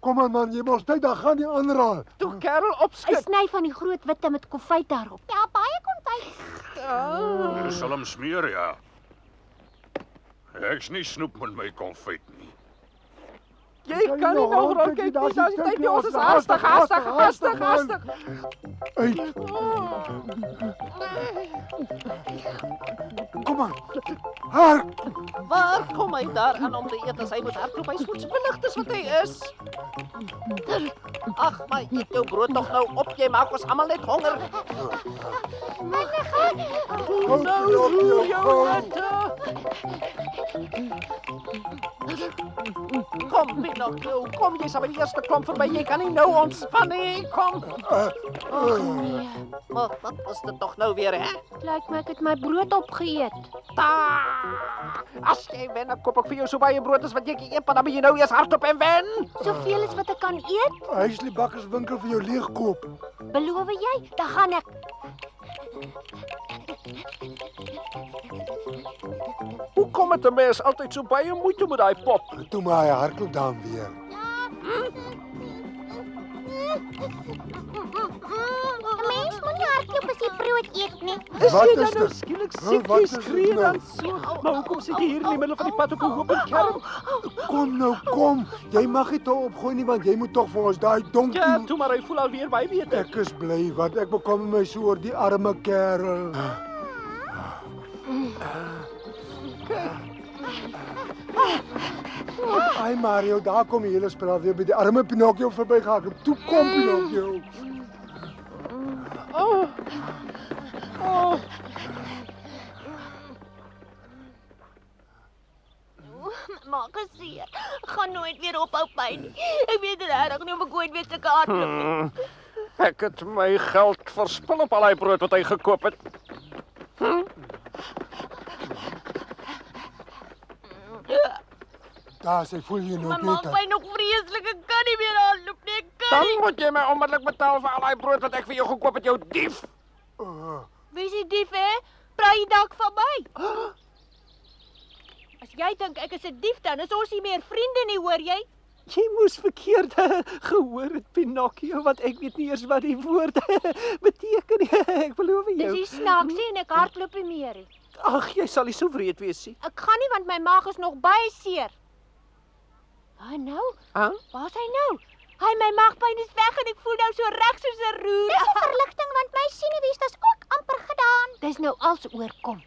Kom aan man, jy mos tyd, dan gaan die ander al. Toe kerel 'n opskit. Sny van die groot witte met konfyt daarop. Ja, baie konfyt. Jy sal hom smeer, ja. Ek's nie snoep met my konfyt nie. Jy kan nie nog rond kyk nie. Daar's tyd nie. Ons is hastig. Uit. Kom aan. Hard. Waar kom hy daar aan om te eet as hy moet hardloop? Hy's moedswillig, dis wat hy is. Ag, maar eet jou brood tog nou op. Jy maak ons almal net honger. Kom nou, Kom, Pinocchio, kom, jy sal by die eerste klomp verby. Jy kan nie nou ontspan nie. Kom. Nee, Wat is dit tog nou weer, hè? lyk my ek het my brood opgeëet. As jy wen, dan koop ek vir jou so baie brood as wat jy kan eet, maar dan moet jy nou eers hardop en wen. Soveel as wat ek kan eet, Huislie bakkerswinkel vir jou leeg koop. beloof jy? Dan gaan ek. Hoe kom dit 'n mens altyd so baie moeite met daai pop? Toe maar hy hardloop dan weer. 'n Mens moenie hardloop as jy brood eet nie. nie. Is Wat jy is dan nou dit? skielik Huh, siek? wat Jy is dit skree nou? dan so. Maar hoekom sit jy hier in die middel van die pad op 'n open kerm? Kom nou, kom. Jy mag nie toe opgooi nie want jy moet tog vir ons daai donkie. Ja, toe maar hy voel alweer baie beter. Ek is bly want ek bekom my so oor die arme kerel. Ai Mario, daar kom die hele spel weer by die arme Pinocchio verbygehaak. Toe kom Pinocchio. Maak seer. Ek gaan nooit weer ophou pyn nie. Ek weet regtig nie of ek ooit weer sulke hardloop nie. Ek het my geld verspil op al daai brood wat hy gekoop het. Daar sê voel jy nou My maak beter. my nog vreeslik. Ek kan nie meer hardloop nie. Ek kan Dan nie. moet jy my onmiddellik betaal vir al daai brood wat ek vir jou gekoop het, jou dief. Wie is die dief, hè? Praai jy dalk van my? As jy dink ek is 'n dief, dan is ons nie meer vriende nie, hoor jy? Jy moes verkeerd gehoor het, Pinocchio, want ek weet nie eers wat die woord beteken nie. Ek beloof Dis jou. die snaaksie en ek hardloop nie meer nie. Ag, jy sal nie so wreed wees nie. Ek gaan nie want my maag is nog baie seer. Nou? Ah? Waar's hy nou? Hy my maagpyn is weg en ek voel nou so reg soos 'n roer. Dis 'n verligting want my senuwees is ook amper gedaan. Dis nou als oorkom.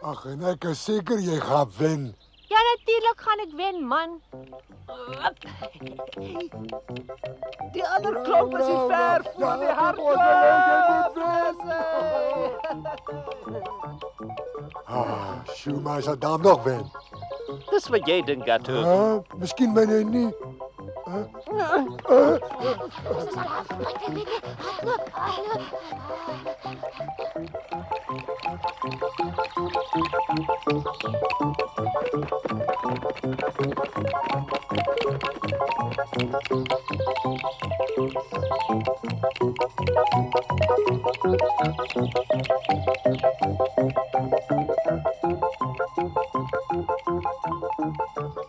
Ag, en ek is seker jy gaan wen. Ja, natuurlik gaan ek wen, man. Die ander klomp is nie ver voor die hardloop. Sjoe, maar hy sal dan nog wen. Dis wat jy dink, Gato. Miskien wen hy nie.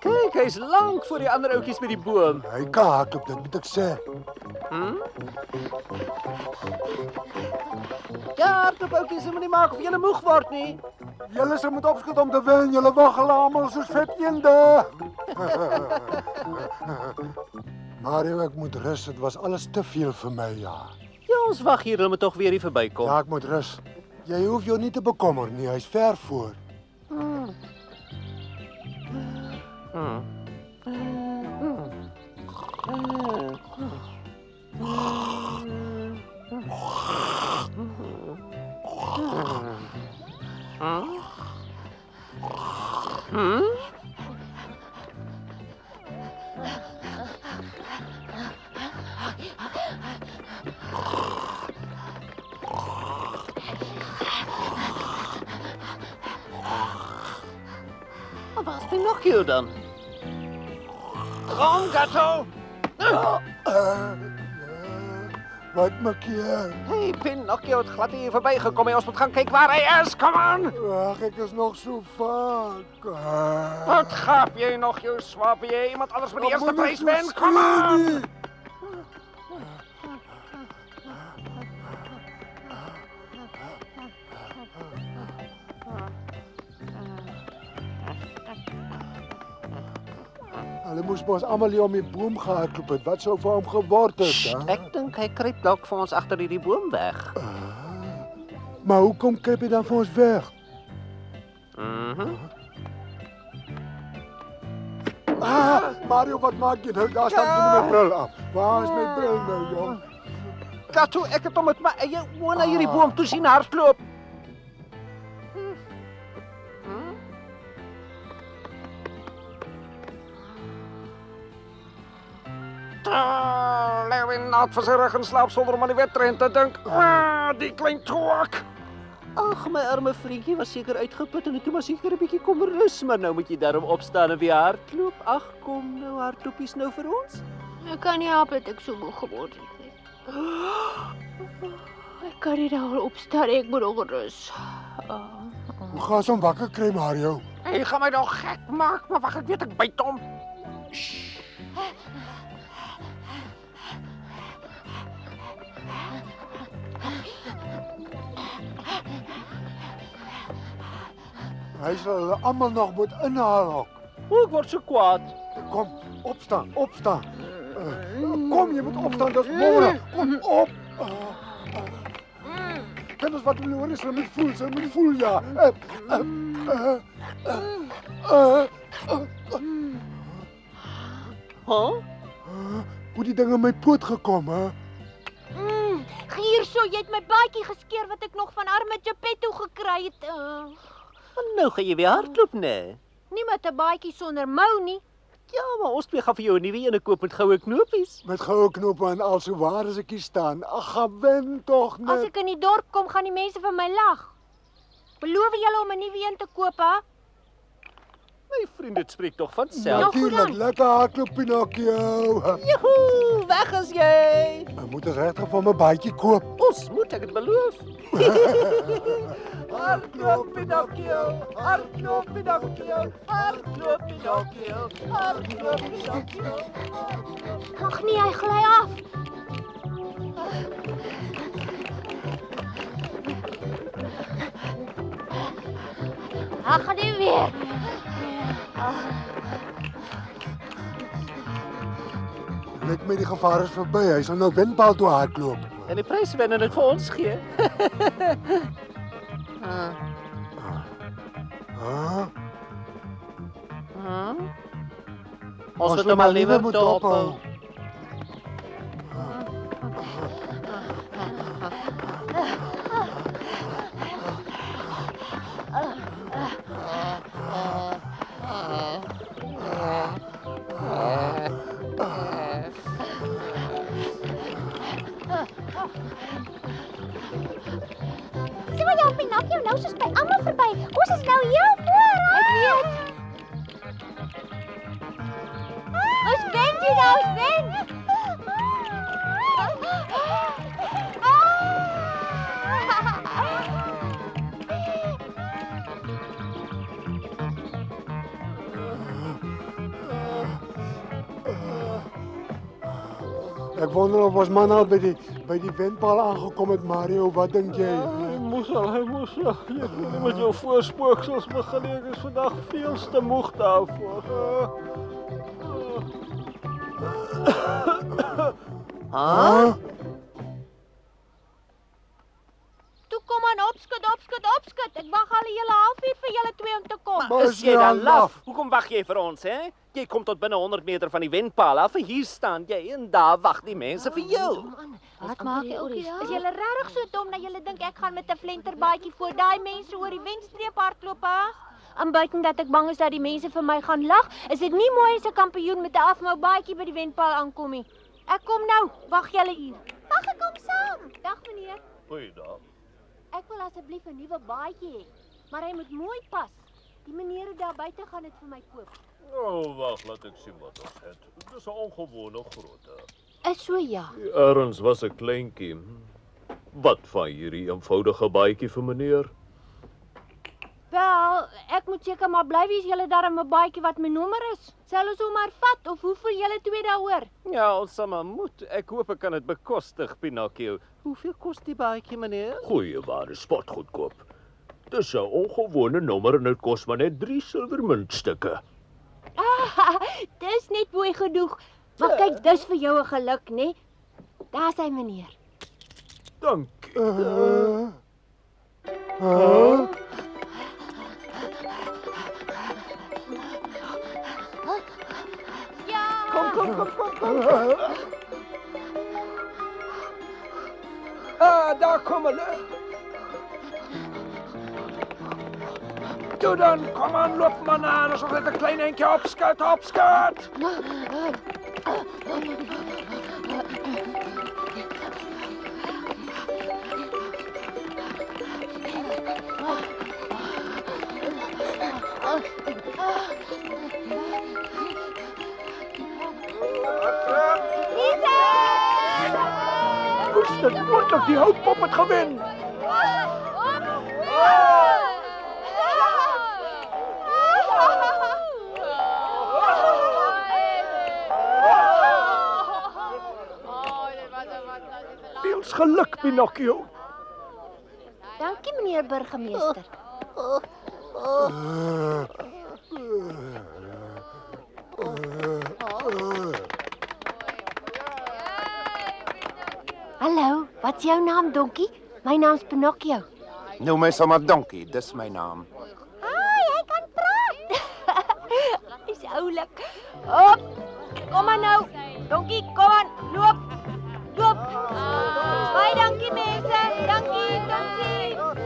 Kyk, hy's lank voor die ander ouetjies met die boom. Hy kan hardloop, dit moet ek sê. Ja, hardloop ouetjies, moet nie maak of jy moeg word nie. Julle se moet opskud om te wen. Julle waggel almal soos vet eende. Mario, ek moet rus. Dit was alles te veel vir my, ja. Ja, ons wag hier, hulle moet tog weer hier verbykom. Ja, ek moet rus. Jy hoef jou nie te bekommer nie. Hy's ver voor. Wat was Pinocchio dan? Kom, Gato! Wat maak jy? Hey, Pinocchio het glad hier verbygekom. Ons moet gaan kyk waar hy is. Kom aan! Ag, ek is nog so vaak. Wat gaap jy nog, jou swap? Jy iemand anders met die eerste prys wen? Kom aan! Hulle moes mos almal hier om die boom gehardloop het. Wat sou vir hom geword het, hè? Ek dink hy kruip dalk vir ons agter hierdie boom weg. Maar hoekom kruip hy dan vir ons weg? Mario, wat maak jy nou? Daar staan jy my bril af. Waar is my bril nou, jong? Gato, ek het hom met my eie oë na hierdie boom toe sien hardloop. Lewin naad vir sy rug en slaap sonder om aan die wedren te dink. Die klein twak. Ag, my arme vriendjie was seker uitgeput en toe maar seker 'n bietjie kom rus, maar nou moet jy daarom opstaan en weer hardloop. Ag, kom nou, hardloopies nou vir ons. Ek kan nie help dat ek so moeg geword het nie. Ek kan nie daar opstaan, ek moet nog rus. Hoe gaan ons hom wakker kry, Mario? Hy gaan my nog gek maak, maar wag, ek weet ek byt hom. Hy sal hulle almal nog moet inhaal ook. Ek word so kwaad. Kom, opstaan, opstaan. Kom, jy moet opstaan, dis môre. Kom op. Kinders wat hulle hoor is, hulle moet voel, ja. Hoe die ding in my poot gekom, hè? Gier so, jy het my baadjie geskeer wat ek nog van arme Geppetto gekry het. Nou gaan jy weer hardloop, nee. Nie met 'n baadjie sonder mou nie. Ja, maar ons twee gaan vir jou 'n nuwe een koop met goue knopies. Met goue knope en al so waar as ek hier staan. Ag, gaan wen tog net. As ek in die dorp kom, gaan die mense vir my lag. Beloof julle om 'n nuwe een te koop, hè? My vriend, dit spreek tog van self. Natuurlijk, lekker hardloop, Pinocchio. Joehoe, weg is jy. Ek moet regtig vir my baadjie koop. Ons moet, ek het beloof. Hardloop, Pinocchio, hardloop, Pinocchio, hardloop, Pinocchio, hardloop, Pinocchio. Ag nee, hy gly af. Ag, gaan nie weer. Lyk my die gevaar is verby. Hy sal nou windpaal toe hardloop. En die prys wen en dit vir ons gee. Ons moet maar liewer ophou. Sien maar jou Pinocchio nou soos by almal verby. Ons is nou heel voor. Ek weet. Ons wen dit nou, ons wen. Ek wonder of ons man al by die windpaal aangekom het, Mario. Wat dink jy? Hy moes al. Jy moet met jou voorspooksels begin. Ek is vandag veel te moeg daarvoor. Toe kom aan, opskud. Ek wag al 'n hele halfuur vir julle twee om te kom. Maar Is jy dan laf? Hoekom wag jy vir ons, hè? Jy kom tot binne 100 meter van die windpaal af en hier staan jy en daar wag die mense vir jou. Wat maak jy, Oris? Is julle regtig so dom dat julle dink ek gaan met 'n flenterbaadjie voor daai mense oor die wenstreep hardloop, hè? En buiten dat ek bang is dat die mense vir my gaan lag, is dit nie mooi as 'n kampioen met 'n afmou baadjie by die windpaal aankom nie. Ek kom nou, wag julle hier. Mag ek kom saam? Dag meneer. Goeiedag. Ek wil asseblief 'n nuwe baadjie hê, maar hy moet mooi pas. Die meneere daar buite gaan dit vir my koop. Oh, wag, laat ek sien wat ons het. Dit is 'n ongewone grootte. Is so ja. Erns was 'n kleintjie. Wat van hierdie eenvoudige baadjie vir meneer? Wel, ek moet seker maar bly wees julle darm 'n baadjie wat my nommer is. Sal ons hom maar vat of hoe voel julle twee daaroor? Ja, ons sal maar moet. Ek hoop ek kan dit bekostig, Pinocchio. Hoeveel kos die baadjie, meneer? Goeie ware spotgoedkoop. Dis 'n ongewone nommer en dit kos maar net 3 silwermuntstukke. Dis net mooi genoeg. Maar kyk, dis vir jou 'n geluk, né? Daar's hy, meneer. Dankie. Kom. Daar kom hulle. Toe dan, kom aan, loop maar na. Ons het 'n klein eentjie opskud. Hoe is dit moontlik? Die houtpop het gewen. Veel geluk, Pinocchio. Dankie, meneer burgemeester. Hallo, wat is jou naam, donkie? My naam's Pinocchio. Noem my sommer Donkie, dis my naam. Hy kan praat. Dis oulik. Op. Kom maar nou. Donkie, kom aan. Loop. Loop. Baie dankie mense. Dankie. Totsiens.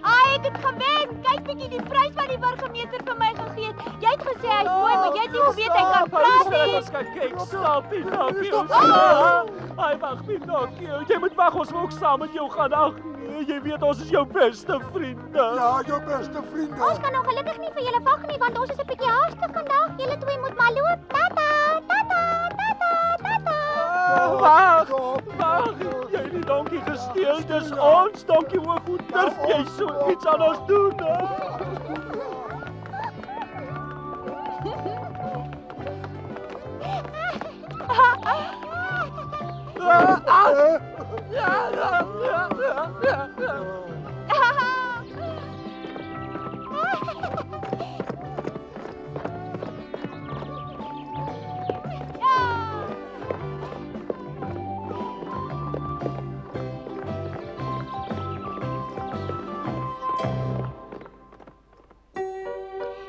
Alle ek het gewen. Kyk bietjie die prys wat die burgemeester vir my gegee het. Jy het gesê hy's mooi, maar jy het nie geweet hy kan praat nie. Kyk, stop, Pinocchio. Hy wag, Pinocchio. Jy moet wag, ons wil ook saam met jou gaan. Ag nee, jy weet ons is jou beste vriende. Ja, jou beste vriende. Ons kan ongelukkig nie vir julle wag nie want ons is 'n bietjie haastig vandag. Julle twee moet maar loop. Tata, tata, tata, tata. Wag, jy het die donkie gesteel. Dis ons donkie ook. Hoe durf jy so iets aan ons doen?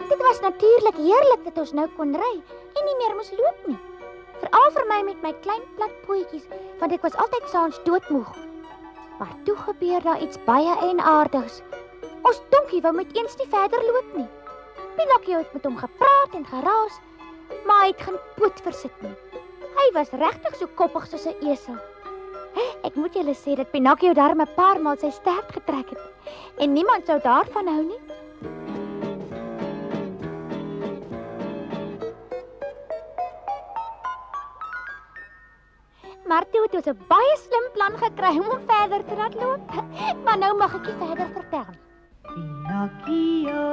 Dit was natuurlik heerlik dat ons nou kon ry en nie meer moes loop nie. Veral vir my met my klein plat pootjies, want ek was altyd saans doodmoeg. Maar toe gebeur daar iets baie eienaardigs. Ons donkie wou met eens nie verder loop nie. Pinocchio het met hom gepraat en geraas, maar hy het geen poot versit nie. Hy was regtig so koppig soos 'n esel. Ek moet julle sê dat Pinocchio darm 'n paar maal sy stert getrek het en niemand sou daarvan hou nie. Maar toe het ons 'n baie slim plan gekry om verder te laat loop. Maar nou mag ek nie verder vertel nie. Pinocchio.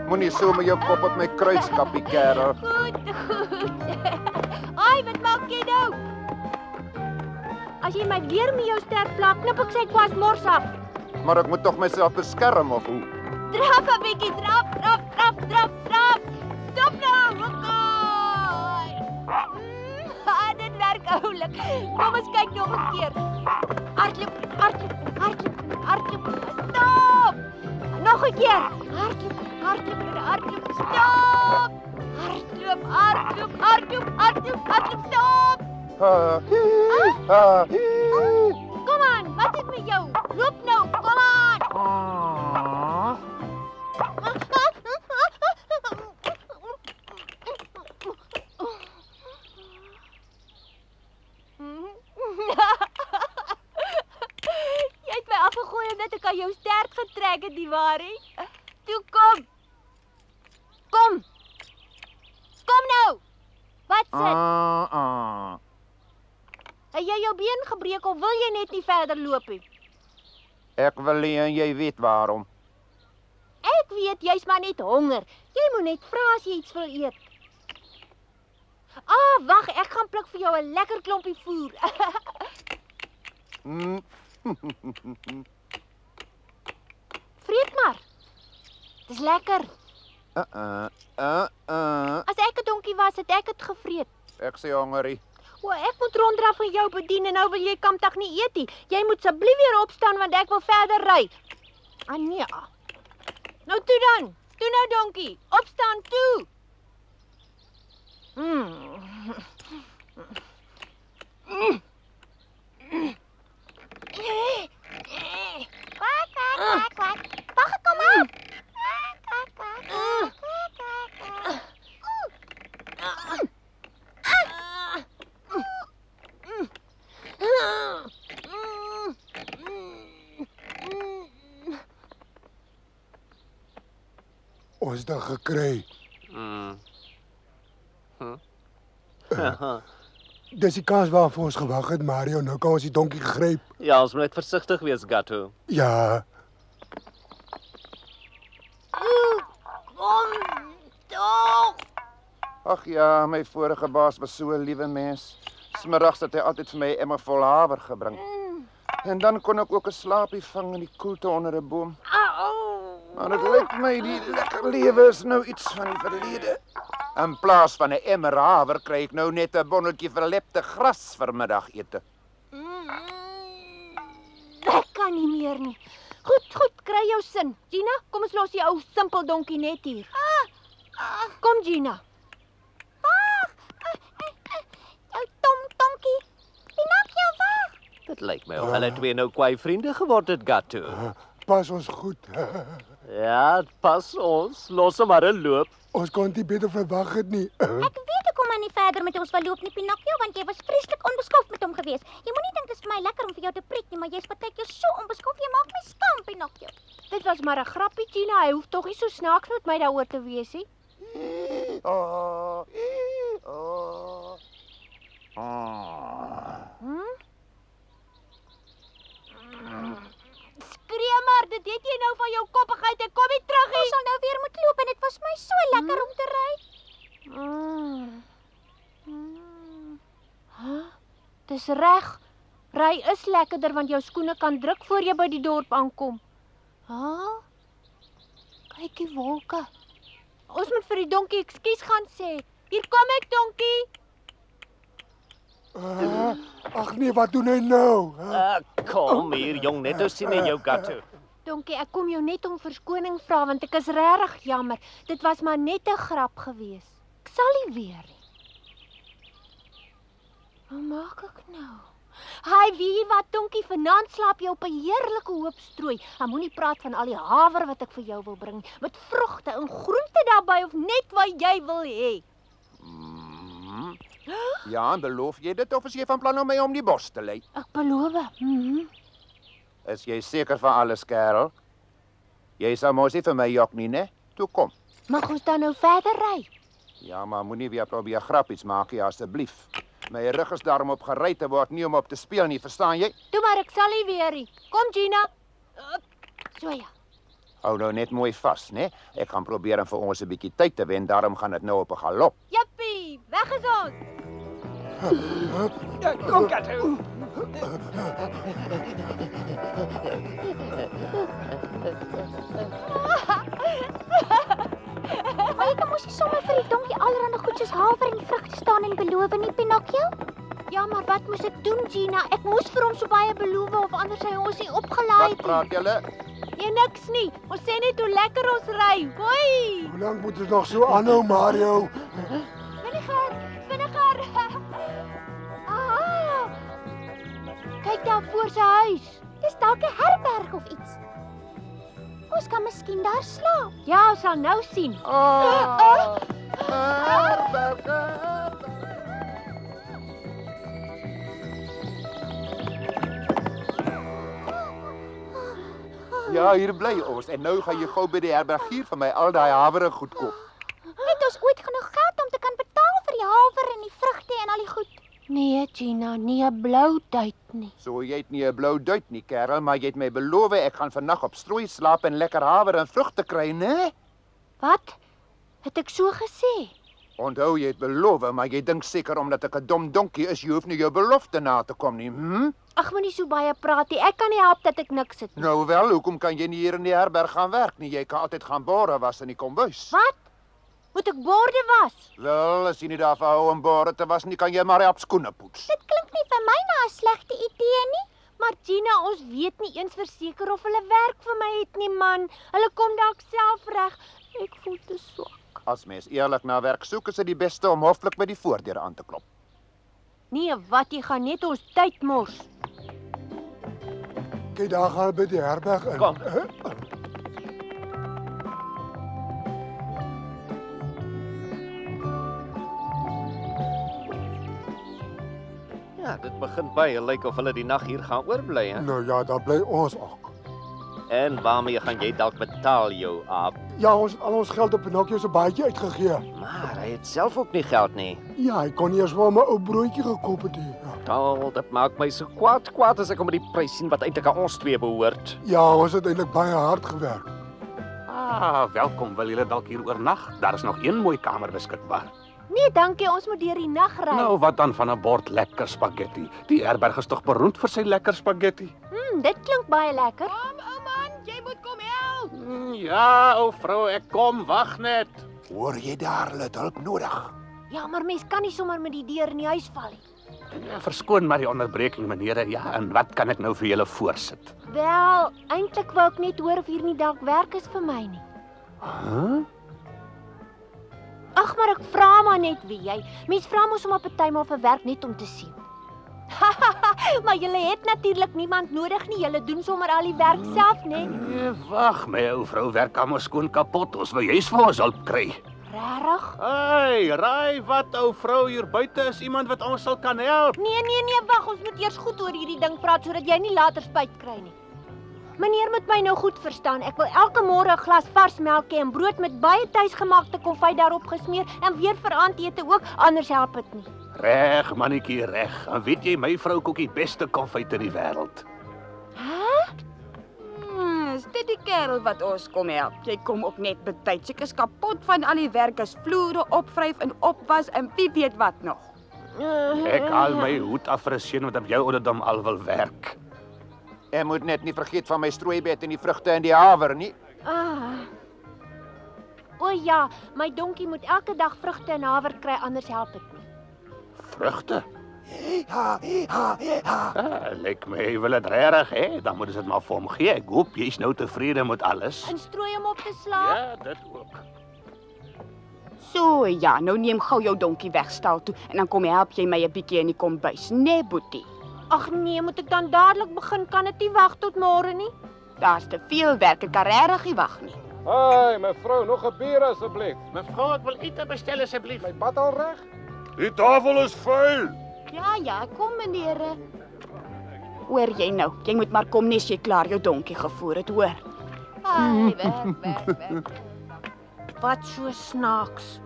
Moenie so met jou kop op my kruiskappie, kerel. Goed. Ai, wat maak jy nou? As jy my weer met jou sterk plak, knip ek sy kwas mors af. Maar ek moet tog myself beskerm of hoe? Draf 'n bietjie, draf. Stop nou, okay. Dit werk oulik. Kom ons kyk nog 'n keer. Hardloop. Stop! Nog 'n keer. Hardloop. Stop! Hardloop, stop! Kom aan, wat is met jou? Loop nou, kom aan! Jy het my afgegooi omdat ek aan jou stert getrek het, die waarheid. Toe kom! Kom nou! Wat sit? Het jy jou been gebreek of wil jy net nie verder loop nie? Ek wil nie en jy weet waarom. Ek weet jy's maar net honger. Jy moet net vra as jy iets wil eet. Wag, ek gaan pluk vir jou 'n lekker klompie voer. Vreet maar. Dis lekker. As ek 'n donkie was, het ek dit gevreet. Ek sê hongerie. Ek moet ronddraf en jou bedien en nou wil jy kampdag nie eet nie. Jy moet asseblief weer opstaan want ek wil verder ry. Nee. Nou toe dan. Toe nou donkie. Opstaan toe. Kwak, kwak, kwak, kwak. Wag, kom op. Kwak, kwak, kwak, kwak, kwak. Ons het gekry. Dis die kans waarvoor ons gewag het, Mario. Nou kan ons die donkie gryp. Ja, ons moet net versigtig wees, Gatto. Ja. Kom tog. Ag ja, my vorige baas was so 'n liewe mens. Smiddags het hy altyd vir my 'n emmer vol haver gebring. En dan kon ek ook 'n slaapie vang in die koelte onder 'n boom. Maar dit lyk my die lekker lewe is nou iets van die verlede. In plaas van 'n emmer haver kry ek nou net 'n bonnetjie verlepte gras vir middagete. Ek kan nie meer nie. Goed, kry jou sin. Gina, kom ons los die ou simpel donkie net hier. Kom Gina. Jou donkie. Pinocchio, wag. Dit lyk my of hulle twee nou kwai vriende geword het, Gatto. Pas ons goed. Ja, pas ons. Los hom maar loop. Ons kon nie beter verwag het nie. Ek weet ek kom maar nie verder met ons wil loop nie, Pinocchio, want jy was vreeslik onbeskof met hom geweest. Jy moenie dink dit is vir my lekker om vir jou te preek nie, maar jy's partykeer so onbeskof, jy maak my skaam, Pinocchio. Dit was maar 'n grappie, Gina. Hy hoef tog nie so snaaks met my daaroor te wees nie. Skree maar, dit het jy nou van jou koppigheid. Ek kom nie terug nie. Ons sal nou weer moet loop en dit was my so lekker om te ry. Dis reg. Ry is lekkerder want jou skoene kan druk voor jy by die dorp aankom. Kyk die wolke. Ons moet vir die donkie ekskuus gaan sê. Hier kom ek, donkie. Ag nee, wat doen hy nou? Kom hier, jong, net ou sien jou, Gatto. Donkie, ek kom jou net om verskoning vra want ek is regtig jammer. Dit was maar net 'n grap gewees. Ek sal nie weer nie. Wat maak ek nou? Hy weet wat, donkie, vanaand slaap jy op 'n heerlike hoop strooi. Ek moenie praat van al die haver wat ek vir jou wil bring met vrugte en groente daarbey of net wat jy wil hê. Ja, beloof jy dit of is jy van plan om my om die bos te lei? Ek beloof. Is jy seker van alles, kerel? Jy sal mos nie vir my jok nie, né? Toe kom. Mag ons dan nou verder ry? Ja, maar moenie weer probeer grappies maak nie, asseblief. My rug is daarom op gery te word, nie om op te speel nie, verstaan jy? Toe maar, ek sal nie weer nie. Kom Gina. So ja. Hou nou net mooi vas, né? Ek gaan probeer om vir ons 'n bietjie tyd te wen, daarom gaan dit nou op 'n galop. Jippie, weg is ons. Kom, Gatto. Maar jy kan mos nie sommer vir die donkie allerhande goed soos haver en vrugte staan en beloof nie, Pinocchio? Ja, maar wat moes ek doen, Gina? Ek moes vir hom so baie beloof of anders hy ons nie opgelaai Wat praat julle? Nee, niks nie. Ons sê net hoe lekker ons ry. Hoi! Hoe lank moet ons nog so aanhou, Mario? Vinniger. Kyk daar voor sy huis. Dis dalk 'n herberg of iets. Ons kan miskien daar slaap. Ja, ons sal nou sien. Ja, hier bly ons en nou gaan jy gou by die herbergier vir my al daai havere goed koop. Het ons ooit genoeg geld om te kan betaal vir die haver en die vrugte en al die goed? Nee, Gina, nie 'n blou tyd nie. nie. So jy het nie 'n blou duit nie, kerel, maar jy het my beloof ek gaan vannag op strooi slaap en lekker haver en vrugte kry, né? Wat? Het ek so gesê? Onthou jy het beloof, maar jy dink seker omdat ek 'n dom donkie is, jy hoef nie jou belofte na te kom nie, Ag, moenie so baie praat nie. Ek kan nie help dat ek niks het nie. Nou wel, hoekom kan jy nie hier in die herberg gaan werk nie? Jy kan altyd gaan bore was in die kombuis. Wat? Moet ek borde was? Wel, as jy nie daarvan hou om bore te was nie, kan jy maar op skoene poets. Dit klink nie vir my na 'n slegte idee nie. Maar Gina, ons weet nie eens verseker of hulle werk vir my het nie, man. Hulle kom dalk self reg. Ek voel te swak. As mens eerlik na werk soek, is dit die beste om hoflik by die voordeur aan te klop. Nee, wat, jy gaan net ons tyd mors. Kyk, daar gaan by die herberg in. Kom. Ja, dit begin baie lyk of hulle die nag hier gaan oorbly, hè? Nou ja, dan bly ons ook. En waarmee gaan jy dalk betaal, jou aap? Ja, ons het al ons geld op Pinocchio se baadjie uitgegee. Maar hy het self ook nie geld nie. Ja, hy kon nie eens vir my 'n ou broodjie gekoop het nie. Tal, dit maak my so kwaad as ek om die prys sien wat eintlik aan ons twee behoort. Ja, ons het eintlik baie hard gewerk. Welkom. Wil julle dalk hier oornag? Daar is nog een mooi kamer beskikbaar. Nee, dankie, ons moet deur die nag ry. Nou, wat dan van 'n bord lekker spaghetti? Die herberg is tog beroemd vir sy lekker spaghetti. Dit klink baie lekker. Kom, ou man, jy moet kom help. Ja, ou vrou, ek kom, wag net. Hoor jy daar, hulle het hulp nodig. Ja, maar mens kan nie sommer met die deur in die huis val nie. Ja, verskoon maar die onderbreking, meneere. Ja, en wat kan ek nou vir julle voorsit? Wel, eintlik wou ek net hoor of hier nie dalk werk is vir my nie. Ag, maar ek vra maar net wie jy. Mens vra mos om op 'n partymal vir werk net om te sien. Maar julle het natuurlik niemand nodig nie. Julle doen sommer al die werk self, né? Nee, wag, my ou vrou werk almal skoon kapot. Ons wil juis vir ons hulp kry. Regtig? Hey, raai wat, ou vrou, hier buite is iemand wat ons sal kan help. Nee, wag, ons moet eers goed oor hierdie ding praat sodat jy nie later spyt kry nie. Meneer moet my nou goed verstaan. Ek wil elke môre 'n glas vars melk hê en brood met baie tuisgemaakte konfyt daarop gesmeer en weer vir aandete ook, anders help dit nie. Reg, mannetjie, reg. En weet jy, my vrou kook die beste konfyt in die wêreld. Is dit die kerel wat ons kom help? Jy kom ook net betyds. Ek is kapot van al die werk, as vloere opvryf en opwas en wie weet wat nog. Ek haal my hoed af vir 'n seun wat op jou ouderdom al wil werk. Jy moet net nie vergeet van my strooibed en die vrugte en die haver nie. O ja, my donkie moet elke dag vrugte en haver kry, anders help dit nie. Vrugte? Lyk my, hy wil dit regtig hê. Dan moet ons dit maar vir hom gee. Ek hoop jy's nou tevrede met alles. En strooi hom op te slaap? Ja, dit ook. So ja, nou neem gou jou donkie weg stal toe en dan kom help jy my 'n bietjie in die kombuis, né, Boetie? Ag nee, moet ek dan dadelik begin? Kan dit nie wag tot môre nie? Daar's te veel werk, ek kan regtig nie wag nie. Hey, mevrou, nog 'n bier asseblief. Mevrou, ek wil eten bestel asseblief. My pad al reg? Die tafel is vuil. Ja, kom meneere. Hoor jy nou, jy moet maar kom nes jy klaar jou donkie gevoer het, hoor. Ai, weg. Wat so snaaks.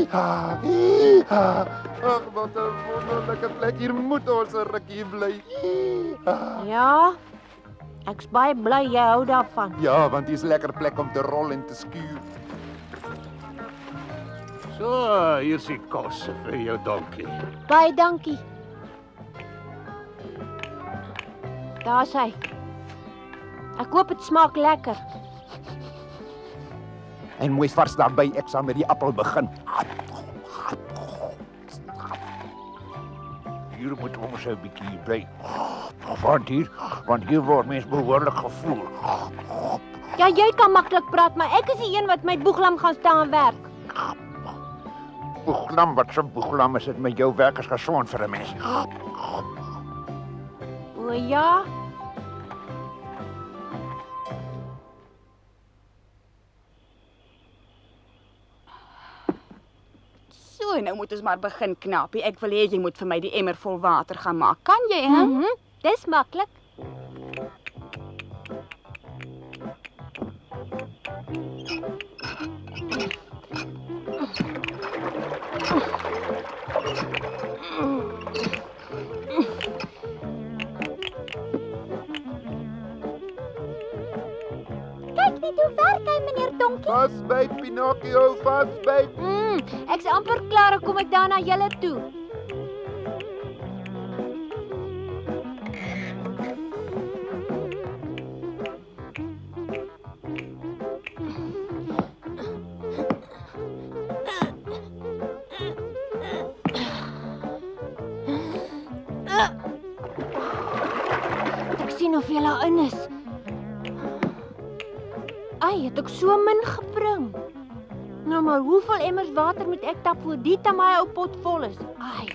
Ag, wat 'n wonderlike plek. Hier moet ons 'n rukkie bly. Ja, ek's baie bly jy hou daarvan. Ja, want hier's 'n lekker plek om te rol en te skuur. So, hier's die kos vir jou donkie. Baie dankie. Daar's hy. Ek hoop dit smaak lekker. En mooi vars daarby, ek sal met die appel begin. Hier moet ons 'n bietjie bly. Want hier word mens behoorlik gevoel. Ja, jy kan maklik praat, maar ek is die een wat met boeglam gaan staan werk. Boeglam, wat so boeglam is dit met jou werk is gesond vir 'n mens. O ja. So, nou moet ons maar begin, knapie. Ek wil hê jy moet vir my die emmer vol water gaan maak. Kan jy, hè? Dis maklik. Kyk net hoe werk hy, meneer Donkie. Vasbyt, Pinocchio, vasbyt. Ek's amper klaar, kom ek daar na julle toe. Ek sien of jy daar in is. Ai, het ek so min gebring. Nou maar hoeveel emmers water moet ek tap voor die my ou pot vol is? Ai.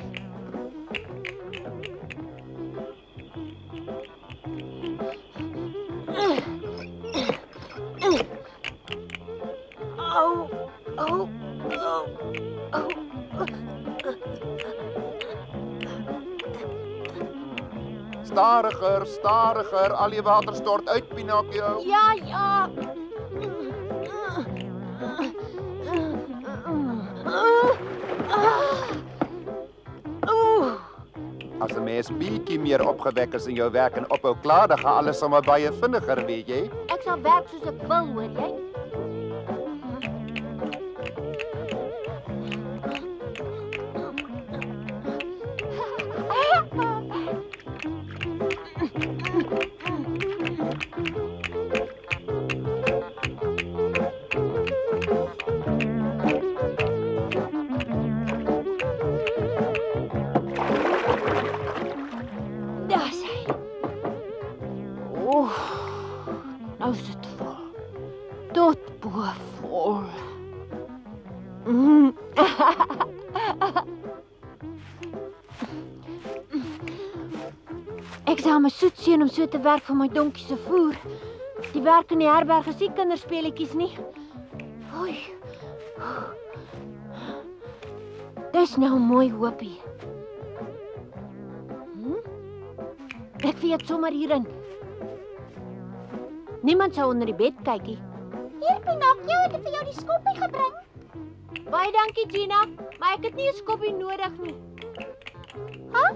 Au, au, au, au. Stadiger, stadiger, al die water stort uit, Pinocchio. Ja, ja. As 'n mens bietjie meer opgewek is in jou werk en ophou klaar, dan gaan alles sommer baie vinniger, weet jy? Ek sal werk soos ek wil, hoor jy? Nou is dit vol. Tot bo vol. Ek sal my soet seun om so te werk vir my donkie se voer. Die werk in die herberg is nie kinderspeletjies nie. Oei. Dis nou mooi hoopie. Ek weet sommer hierin. Niemand sou onder die bed kykie. Hier, Pinocchio, ek het vir jou die skoppie gebring. Baie dankie, Gina, maar ek het nie 'n skoppie nodig nie. Ha?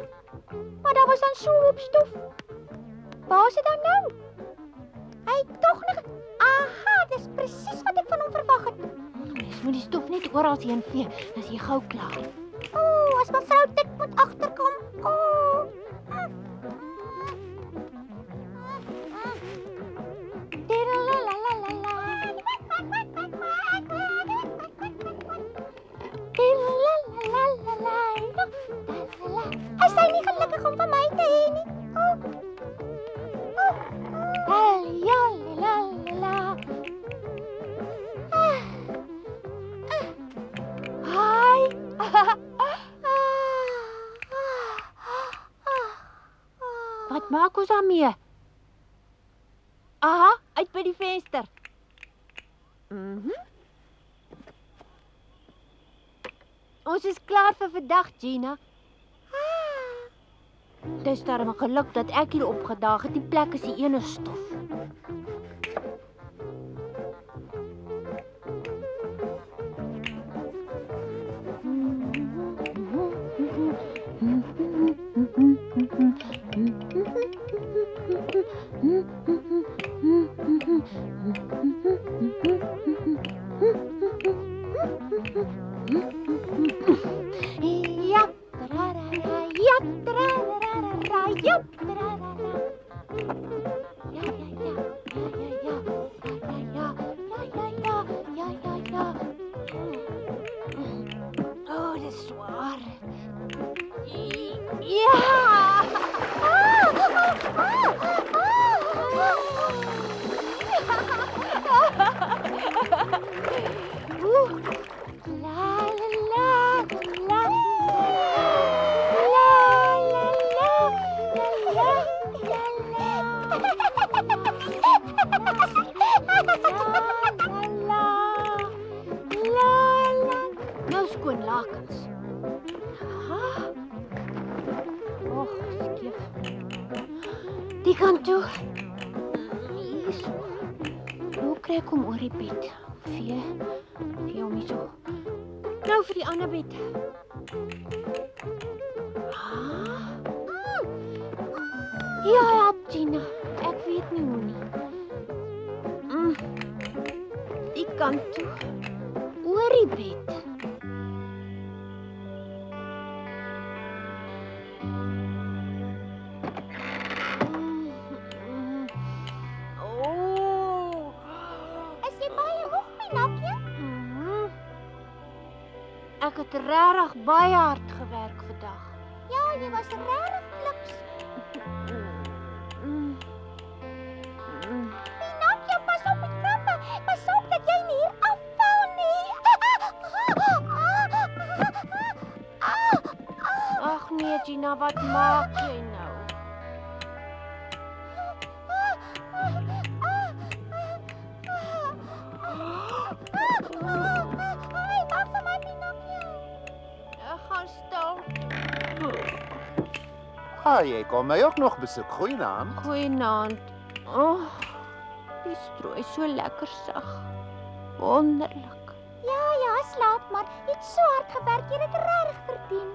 Maar daar was dan so stof. Waar is dit dan nou? Hy tog nog. Aha, dis presies wat ek van hom verwag het. Mens moet die stof net oral heen vee, dan is jy gou klaar. O, as mevrou dit moet agterkom. O. Hy sê nie gelukkig om van my te hê nie. Hi. Wat maak ons daarmee? Aha, uit by die venster. Ons is klaar vir vandag, Gina. Dis darem 'n geluk dat ek hier opgedaag het. Die plek is die ene stof. Oh, dit is zwaar. Ja! Nou skoon lakens. Och, skief. Die kant toe. Hierso. Nou kry ek hom oor die bed. Vee hom hier so. Nou vir die ander bed. Ja, help Gina. Ek weet nie hoe nie. Die kant toe. Oor die bed. Is jy baie hoog, Pinokkie? Ek het regtig baie hard gewerk vandag. Ja, jy was regtig fliks. Pinokkie, pas op met krappe. Pas op dat jy nie hier afval nie. Ag nee, Gina, wat maak jy nou? Hey, wag vir my, Pinokkie. Ek gaan stil. Jy kom my ook nog besoek. Goeienaand. Goeienaand. Die strooi so lekker sag. Wonderlik. Ja, slaap maar. Jy het so hard gewerk, jy het dit regtig verdien.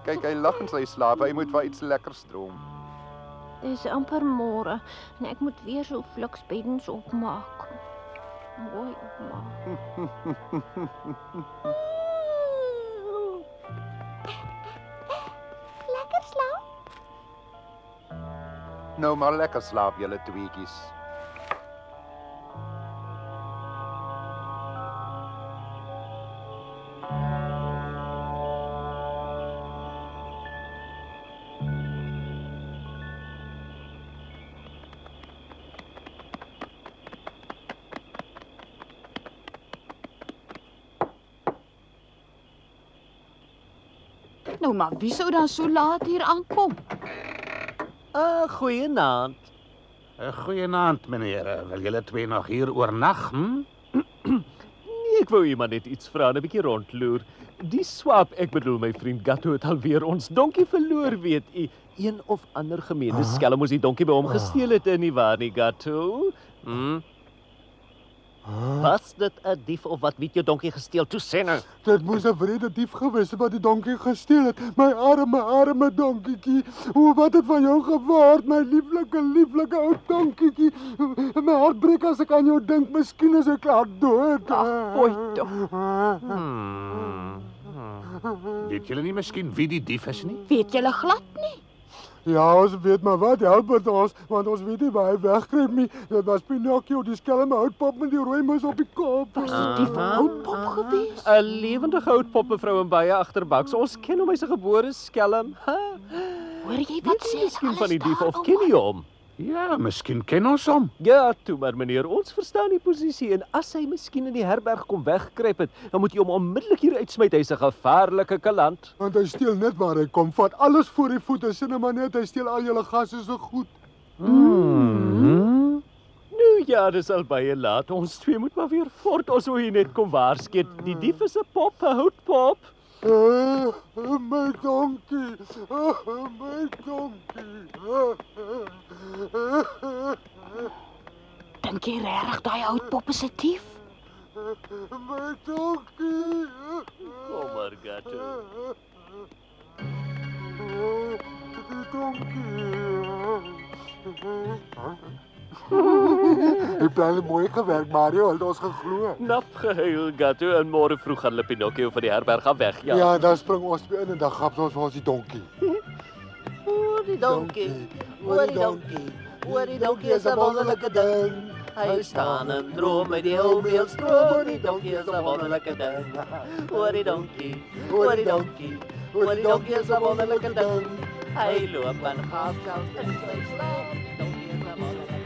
Kyk, hy lag in sy slaap. Hy moet vir iets lekkers droom. Dis amper môre en ek moet weer so fliks beddens opmaak. Mooi opmaak. Lekker slaap. Nou maar lekker slaap julle tweetjies. Nou maar, wie sou dan so laat hier aankom? Goeienaand. Goeienaand, meneer. Wil julle twee nog hier oornag, Nee, ek wou iemand net iets vra en 'n bietjie rondloer. Die swap, ek bedoel my vriend Gatto het alweer ons donkie verloor, weet u. Een of ander gemeente skelm moes die donkie by hom gesteel het, nie waar nie, Gatto? Was dit 'n dief of wat weet jou donkie gesteel? Toe sê nou. Dit moes 'n wrede dief gewees het wat die donkie gesteel het. My arme donkietjie. Wat het van jou geword, my lieflike ou donkietjie? My hart breek as ek aan jou dink. Miskien is ek klaar dood. Weet julle nie miskien wie die dief is nie? Weet julle glad nie? Ja, ons weet maar wat help dit ons, want ons weet nie waar hy wegkruip nie. Dit was Pinocchio, die skelm houtpop met die rooi mus op die kop. Was dit die houtpop gewees? 'n Lewendige houtpop, mevrou, en baie agterbaks. Ons ken hom, hy's 'n gebore skelm. Hoor jy wat sê? Miskien van die dief of ken jy hom? Ja, miskien ken ons hom. Ja, toe maar meneer, ons verstaan die posisie en as hy miskien in die herberg kom wegkruip het, dan moet jy hom onmiddellik hier uitsmyt. Hy's 'n gevaarlike kaland. Want hy steel net waar hy kom, vat alles voor die voete, sien maar net, hy steel al julle gasse so goed. Nou ja, dis al baie laat. Ons twee moet maar weer voort. Ons wou hier net kom waarsku. Die dief is 'n pop, 'n houtpop. My donkie. My donkie. Dink jy regtig daai houtpop is 'n dief? My donkie. Kom maar, Gatto. Die donkie. Jy het mooi gewerk, Mario, het ons geglo. Nap gehuil, Gatto, en môre vroeg gaan Pinocchio van die herberg af weg. Ja, dan spring ons weer in en dan grap ons vir ons die donkie. Oor die donkie, oor die donkie, oor die donkie is 'n wonderlike ding. Hy staan en droom met die ou beeldstroom. Die donkie is 'n wonderlike ding. Oor die donkie, oor die donkie, oor die donkie is 'n wonderlike ding. Hy loop en gaan selfs in sy slaap. Die donkie is 'n wonderlike ding.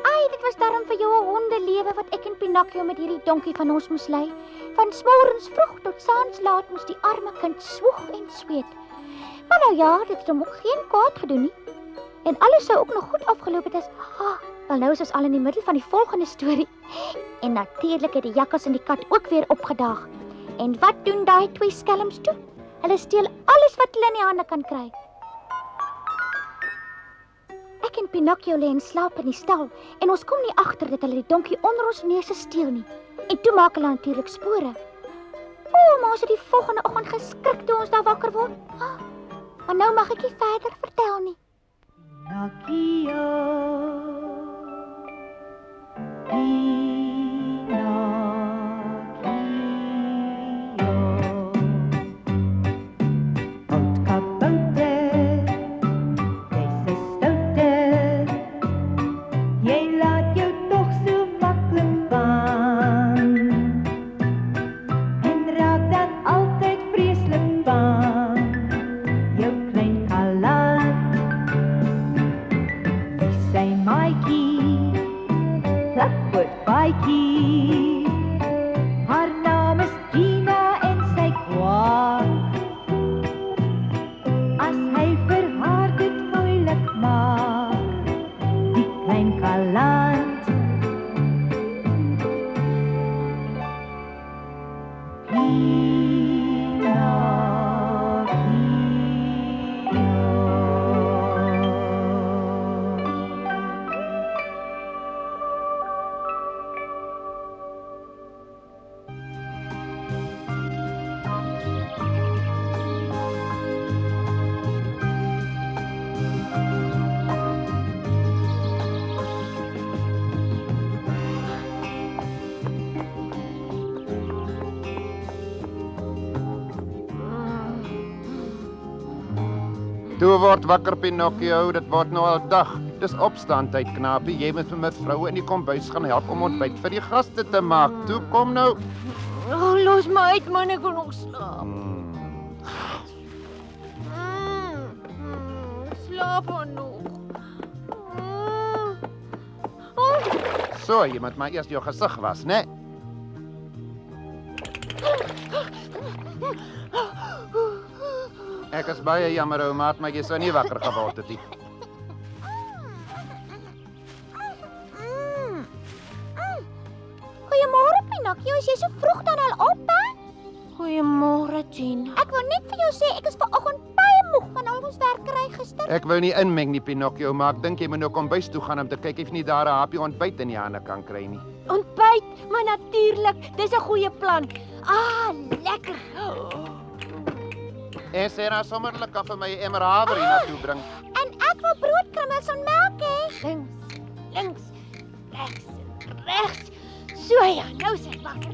Ai, dit was darm vir jou 'n hondelewe wat ek en Pinocchio met hierdie donkie van ons moes lei. Van smorens vroeg tot saans laat moes die arme kind swoeg en sweet. Maar nou ja, dit het hom ook geen kwaad gedoen nie. En alles sou ook nog goed afgeloop het as, wel nou is ons al in die middel van die volgende storie. En natuurlik het die jakkals en die kat ook weer opgedaag. En wat doen daai twee skelms toe? Hulle steel alles wat hulle in die hande kan kry. Ek en Pinocchio lê in slaap in die stal en ons kom nie agter dat hulle die donkie onder ons neuse steel nie. En toe maak hulle natuurlik spore. Maar ons het die volgende oggend geskrik toe ons daar wakker word. Maar nou mag ek nie verder vertel nie. Pinocchio, oud kabouter, jy's 'n stouter, jy laat jou tog so maklik van, en raak dan altyd vreeslik bang, jou klein galant. Sy maatjie, plakwoord baatjie, haar naam is Gina en sy kwaad. As hy vir haar dit moeilik maak, die klein galant. Toe word wakker Pinocchio, dit word nou al dag. Dis opstaantyd, knapie. Jy moet vir mevrou in die kombuis gaan help om ontbyt vir die gaste te maak. Toe kom nou. Los my uit man, ek wil nog slaap. Slaap dan nog. So, jy moet maar eers jou gesig was, né? Ek is baie jammer, ou maat, maar jy sou nie wakker geword het nie. Goeiemôre Pinocchio, is jy so vroeg dan al op, hè? Goeiemôre, Gina. Ek wil net vir jou sê ek is vanoggend baie moeg van al ons werkery gister. Ek wou nie inmeng nie, Pinocchio, maar ek dink jy moet nou kombuis toe gaan om te kyk of nie daar 'n hapie ontbyt in die hande kan kry nie. Ontbyt, maar natuurlik, dis 'n goeie plan. Lekker. En Sarah sommerlik kan vir my 'n emmer haver hier na toe bring. En ek wil broodkrummels en melk hê. Links, regs. So ja, nou is ek wakker.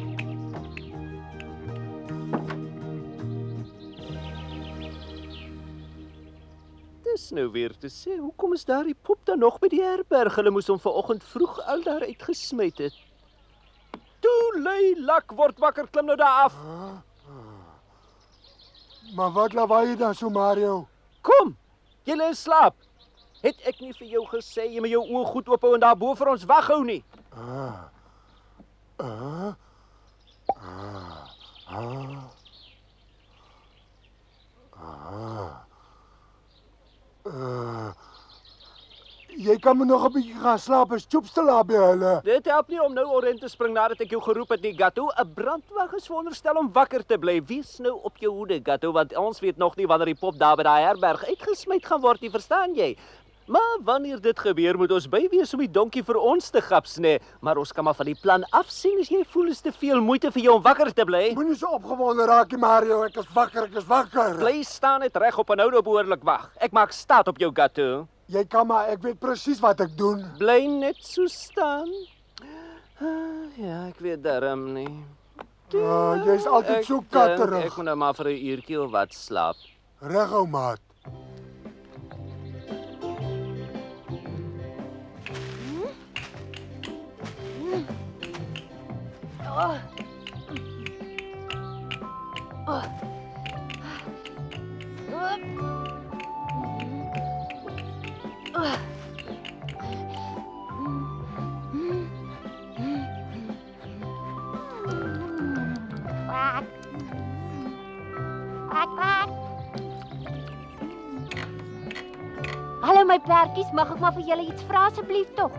Dis nou weer te sê, hoekom is daardie pop dan nog by die herberg? Hulle moes hom vanoggend vroeg al daar uitgesmyt het. Toe lei lak word wakker, klim nou daar af. Maar wat lawaai jy dan so, Mario? Kom, jy lê in slaap. Het ek nie vir jou gesê jy moet jou oë goed oop hou en daar bo vir ons wag hou nie? Jy kan me nog 'n bietjie gaan slaap, is Choopstel daar by hulle. Dit help nie om nou orent te spring nadat ek jou geroep het nie, Gatto. 'n Brandwag is veronderstel om wakker te bly. Wees nou op jou hoede, Gatto, want ons weet nog nie wanneer die pop daar by daai herberg uitgesmyt gaan word nie, verstaan jy? Maar wanneer dit gebeur, moet ons by wees om die donkie vir ons te gapsnê. Maar ons kan maar van die plan afsien as jy voel is te veel moeite vir jou om wakker te bly. Moenie so opgewonde raak nie, Mario. Ek is wakker. Bly staan net regop en hou nou behoorlik wag. Ek maak staat op jou, Gatto. Jy kan maar, ek weet presies wat ek doen. Bly net so staan. Ja, ek weet darm nie. Jy's altyd so katterig. Ek moet nou maar vir 'n uurtjie of wat slaap. Reg, ou maat. Kwak. Kwak, kwak. Hallo my perdjies, mag ek maar vir julle iets vra asseblief tog?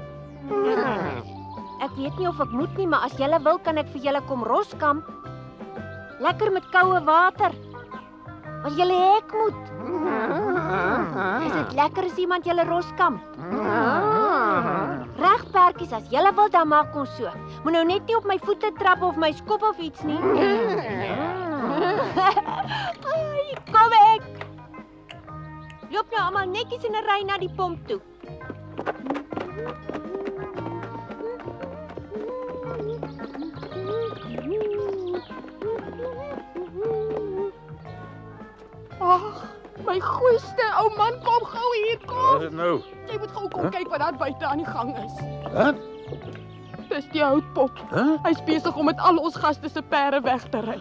Ek weet nie of ek moet nie, maar as julle wil kan ek vir julle kom roskamp. Lekker met koue water. Wil julle hê ek moet? Is dit lekker as iemand julle roskamp? Reg perdjies, as julle wil dan maak ons so. Moet nou net nie op my voete trap of my skop of iets nie. Ai, kom ek. Loop nou almal netjies in 'n ry na die pomp toe. Ag, my goeiste, ou man, kom gou hier, Wat kom. is dit nou? Jy moet gou kom kyk wat daar buite aan die gang is. Wat? Dis die houtpop. Hy's besig om met al ons gaste se perde weg te ry.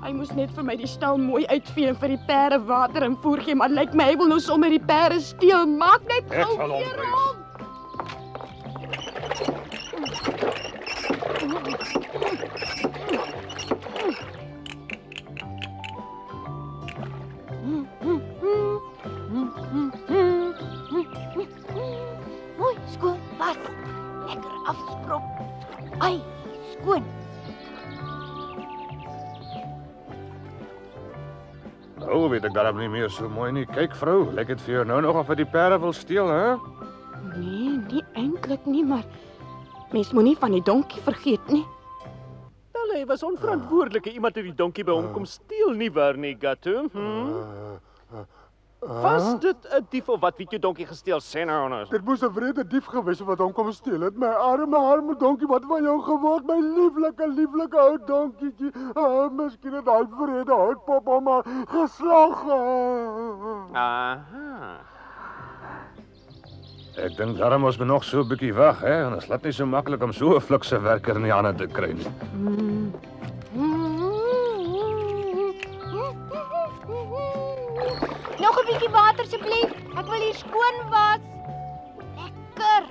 Hy moes net vir my die stal mooi uitvee en vir die perde water en voer gee, maar lyk my hy wil nou sommer die perde steel. Maak net Ek gou sal hom weer wys. om. Mooi, skoon, was. Lekker afsprop. Ai, skoon. Nou weet ek darm nie meer so mooi nie. Kyk vrou, lyk dit vir jou nou nog of hy die perde wil steel, hè? Nee, nie eintlik nie, maar mens moenie van die donkie vergeet nie. Wel, hy was onverantwoordelike iemand het die donkie by hom kom steel nie waar nie, Gato. Was dit 'n dief of wat het jou donkie gesteel? Sê nou ons. Dit moes 'n wrede dief gewees het wat hom kom steel het. My arme donkie, wat van jou geword? My lieflike ou donkietjie. Miskien het hy wrede houtpop hom maar geslag. Aha. Ek dink darm ons moet nog so 'n bietjie wag, hè? En dit is laat nie so maklik om so 'n flikse werker in die hande te kry nie. Nog 'n bietjie water asseblief. Ek wil hier skoon was. Lekker.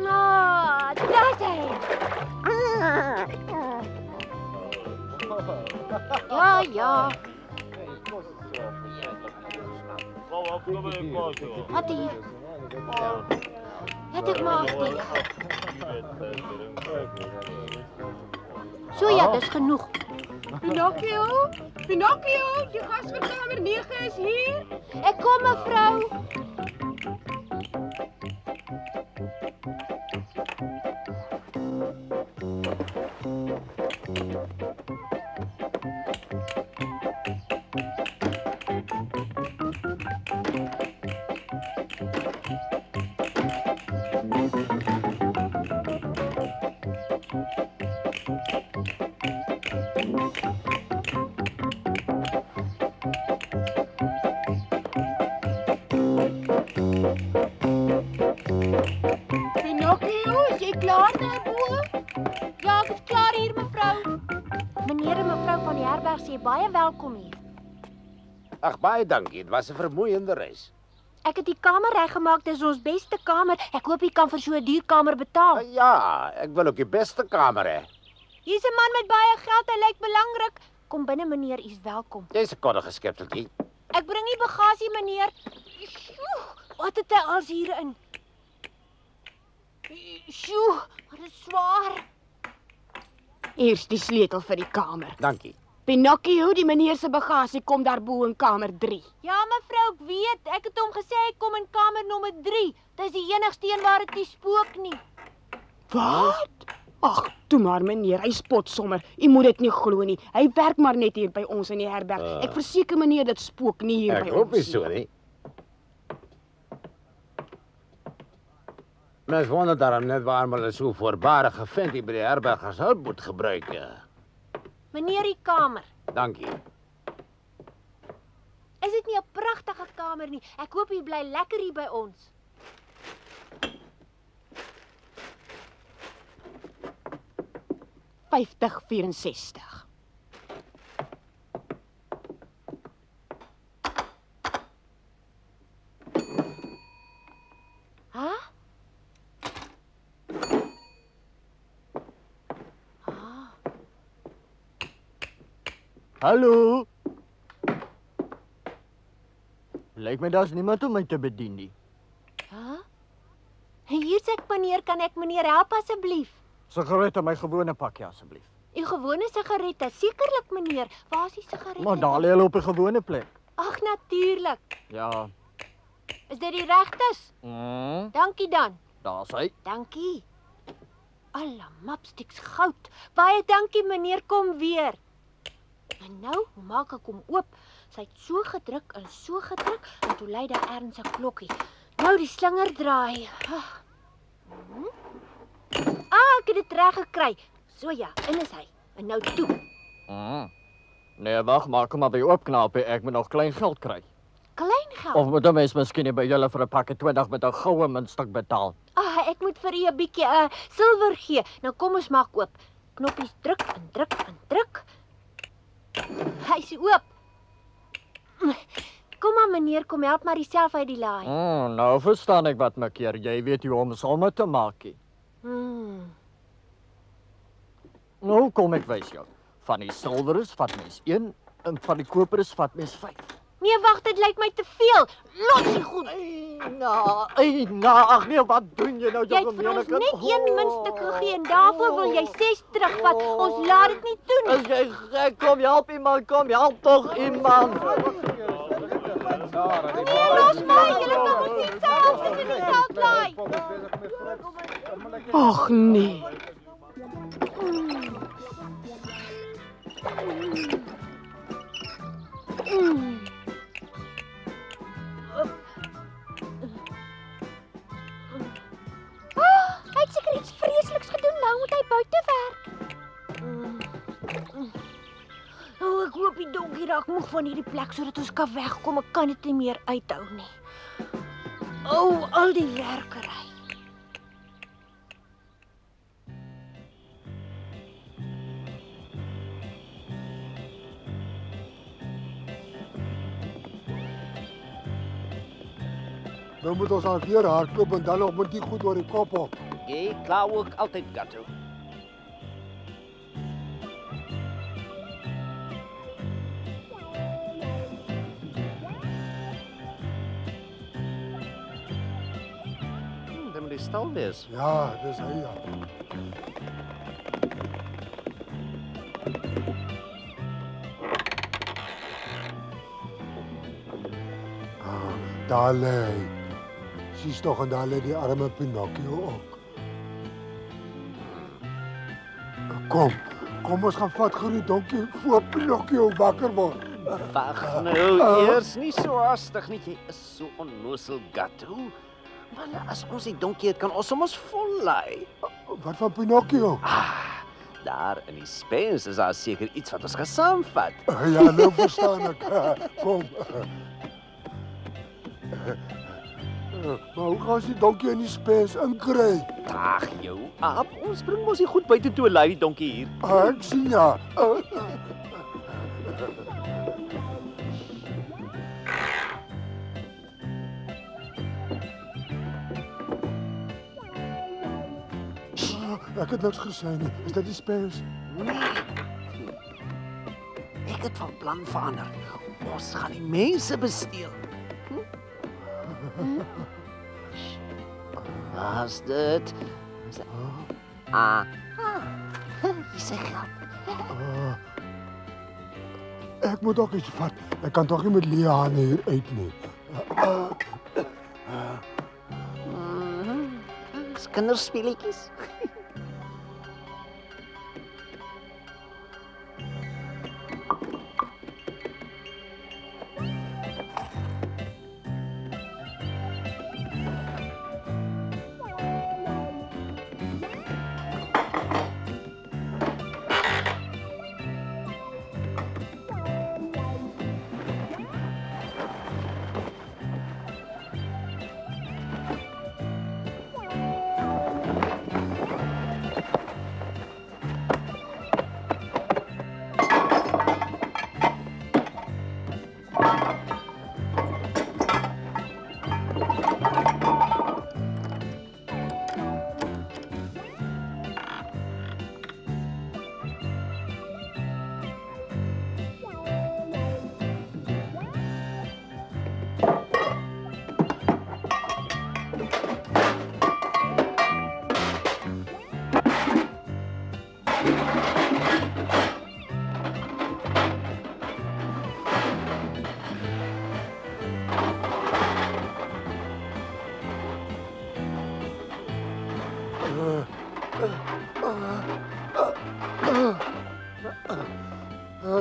Nou, daar is hy. Ja. Wat hier? Laat ek maar agter. So ja, dis genoeg. Pinocchio, die gas vir kamer 9 is hier. Ek kom mevrou. Pinocchio, is jy klaar daarbo? Ja, ek is klaar hier mevrou. Meneer en mevrou van die herberg sê baie welkom hier. Ag, baie dankie. Dit was 'n vermoeiende reis. Ek het die kamer reggemaak, dis ons beste kamer. Ek hoop jy kan vir so 'n duur kamer betaal. Ja, ek wil ook die beste kamer hê. Hier's 'n man met baie geld, hy lyk belangrik. Kom binne meneer, u's welkom. Jy's 'n koddige skepteltjie. Ek bring nie bagasie meneer. Sjoe, wat het hy als hierin? Sjoe, wat is swaar. Hier's die sleutel vir die kamer. Dankie. Pinocchio, die meneer se bagasie kom daarbo in kamer 3. Ja mevrou, ek weet. Ek het hom gesê hy kom in kamer nommer 3. Dis die enigste een waar dit nie spook nie. Wat? Ag, toe maar meneer, hy spot sommer. U moet dit nie glo nie. Hy werk maar net hier by ons in die herberg. Ek verseker meneer, dit spook nie hier by Ek ons. hoop nie so nie. Mens wonder daarom net waarom hulle so voorbarige vent hier by die herberg as hulp moet gebruik. Meneer, die kamer. Dankie. Is dit nie 'n pragtige kamer nie? Ek hoop jy bly lekker hier by ons. 5064. Ha? Hallo. Lyk my daar's niemand om my te bedien nie. Ha? Hier's ek meneer, kan ek meneer help asseblief? Sigarette in my gewone pakkie asseblief. U gewone sigarette, sekerlik meneer. Waar is die sigarette? Maar daar lê hulle op 'n gewone plek. Ag natuurlik. Ja. Is dit die regtes? Dankie dan. Daar's hy. Dankie. Alla mapsticks goud. Baie dankie meneer, kom weer. En nou maak ek hom oop. Sy het so gedruk en toe lui daar erns 'n klokkie. Nou die slinger draai. Ek het dit reg gekry. So ja, in is hy. En nou toe. Nee, wag, maak hom maar weer oopknap. Ek moet nog klein geld kry. Klein geld. Of moet 'n mens miskien by julle vir 'n pakkie 20 met 'n goue muntstuk betaal? Ek moet vir u 'n bietjie silwer gee. Nou kom ons maak oop. Knoppies druk en druk en druk. Hy's oop. Kom maar meneer, kom help maar jouself uit die laai. Nou verstaan ek wat maak keer. Jy weet hoe om somme te maak. Nou kom ek wys jou. Van die silwer is vat mens 1 en van die koper is vat mens 5. Nee, wag, dit lyk my te veel. Los die goed. Ag nee, wat doen jy nou? Jy het vir ons net 1 muntstuk gegee en daarvoor wil jy 6 terugvat. Ons laat dit nie toe nie. Is jy gek? Kom help iemand, kom help tog iemand. Nee, los my, julle kan ons nie self is in die geldlaai. Ag nee. Hy het seker iets vreesliks gedoen, nou moet hy buite werk. Ek hoop die donkie raak moeg van hierdie plek sodat ons kan wegkom. Ek kan dit nie meer uithou nie. Al die werkery. Nou moet ons al weer hardloop en dan nog met die goed oor die kop op. Jy kla ook altyd Gatto. Dan moet die stal wees. Ja, dis hy ja. Daar lê. Sies toch en daar lê die arme Pinocchio ook. Kom ons gaan vat gou die donkie voor Pinocchio wakker word. Wag nou, eers nie so hastig nie. Jy is so onnosel, Gatto. Maar as ons die donkie het, kan ons hom vollaai. Wat van Pinocchio? Daar in die spens is daar seker iets wat ons gesaamvat. Ja, nou verstaan ek. Kom. Maar hoe gaan ons die donkie in die spens inkry? Ag jou, aap, ons bring mos die goed buite toe en laai die donkie hier. Ek sien ja. Ek het niks gesê nie. Is dit die spens? Nee. Ek het van plan verander. Ons gaan die mense besteel. Wat is dit? Jy sê geld. Ek moet ook iets vat. Ek kan toch nie met Liane hier uit nie. Dis kinderspeletjies.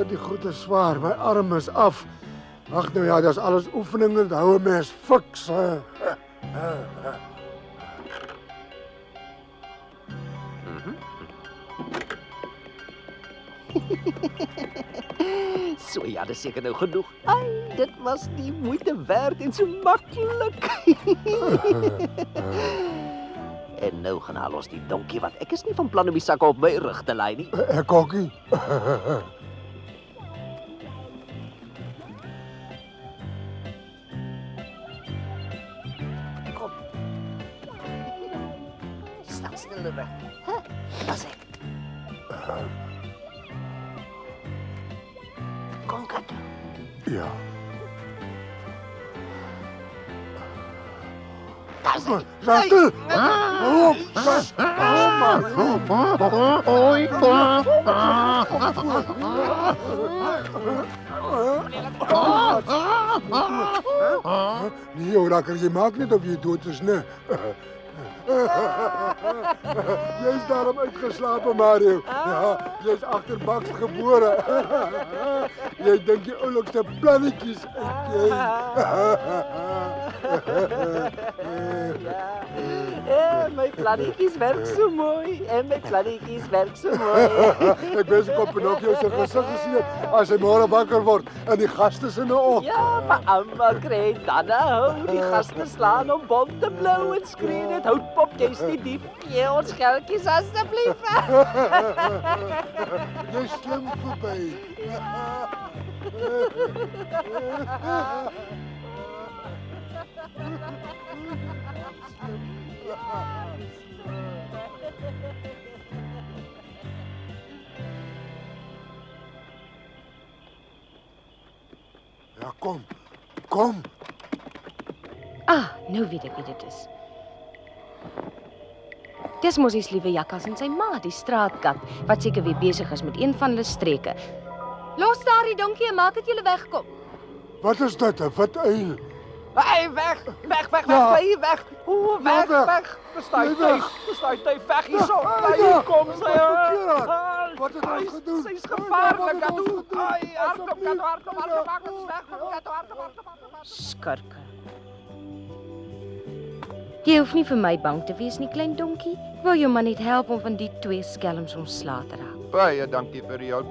Die goed is swaar, my arm is af. Ag nou ja, dis alles oefeninge, dit hou 'n mens fiks. So ja, dis seker nou genoeg. Ai, dit was nie moeite werd en so maklik. En nou gaan haal ons die donkie wat ek is nie van plan om die sakke op my rug te lei nie. Ek ook nie. Kom. Staan stil weg. As ek. Kom Kato. Ja. Zachte! Nee, hoor, dat kan je maak niet of je dood is, nee. Jy is daarom uitgeslapen, Mario. Ja, jy is achterbaks gebore. Jy dink die oulikste plannetjies uit. Ja, my plannetjies werk so mooi. En my plannetjies werk so mooi. Ek wens ek op Pinocchio se gesig gesien het as hy môre wakker word en die gaste se nou ook. Ja, maar almal kry dan hou. Die gaste slaan om bom te blou en skree net houtpop, jy's nie diep. Gee ons geldjies asseblief. Jy slim verby. Ja, kom. Kom. Ah, nou weet ek wie dit is. Dis mos die liewe Jakkas en sy ma, die straatkat, wat seker weer besig is met een van hulle streke. Los daar die donkie en maak dat jy wegkom. Wat is dit? 'n wit uil? Hey, weg, weg, weg, Ja. weg, weg. O, weg, weg. weg. Bestaan Weg. jy weg hierso. Ja. Kom sy. Wat het hy gedoen? Sy's gevaarlik, Kato. Ai, hardop, Kato, hardop, maak ons weg. Kato, hardop. Skurke. Jy hoef nie vir my bang te wees nie, klein donkie. Ek wil jou maar net help om van die twee skelms ontslae te raak. Baie dankie vir die hulp.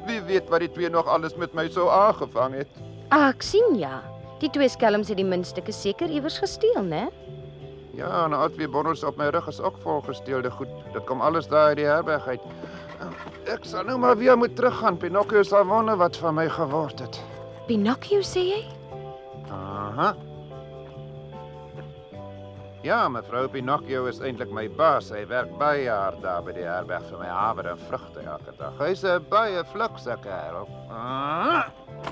Wie weet wat die twee nog alles met my sou aangevang het. Ah, ek sien ja. Die twee skelms het die muntstukke seker iewers gesteel, né? Ja, en al twee bonnels op my rug is ook vol gesteelde goed. Dit kom alles daar uit die herberg uit. Ek sal nou maar weer moet teruggaan. Pinocchio sal wonder wat van my geword het. Pinocchio, sê jy? Aha. Ja, mevrou Pinocchio is eintlik my baas. Hy werk baie hard daar by die herberg vir my haver en vrugte elke dag. Hy's 'n baie flikse kerel.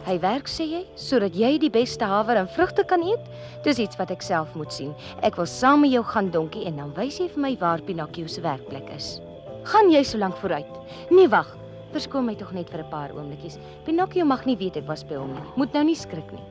Hy werk, sê jy, sodat jy die beste haver en vrugte kan eet? Dis iets wat ek self moet sien. Ek wil saam met jou gaan, donkie, en dan wys jy vir my waar Pinocchio se werkplek is. Gaan jy so lank vooruit? Nee, wag. Verskoon my tog net vir 'n paar oomblikies. Pinocchio mag nie weet ek was by hom nie. Moet nou nie skrik nie.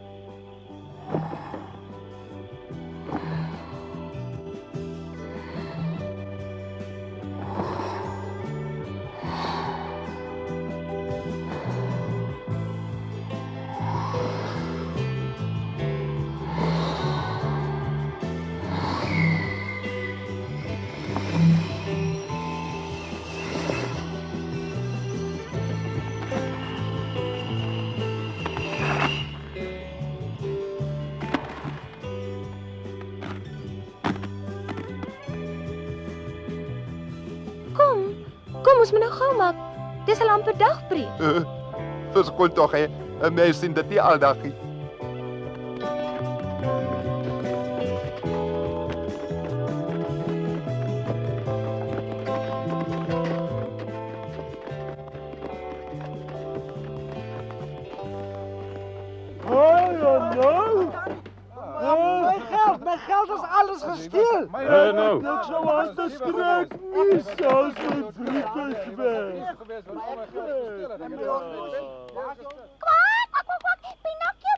Kom, ons moet nou gou maak. Dis al amper dagbreek. Verskoon tog, hè. 'n Mens sien dit nie aldag nie. My geld is alles gesteel. Nou. Ek sou haastig skrik nie, selfs my vriend is weg.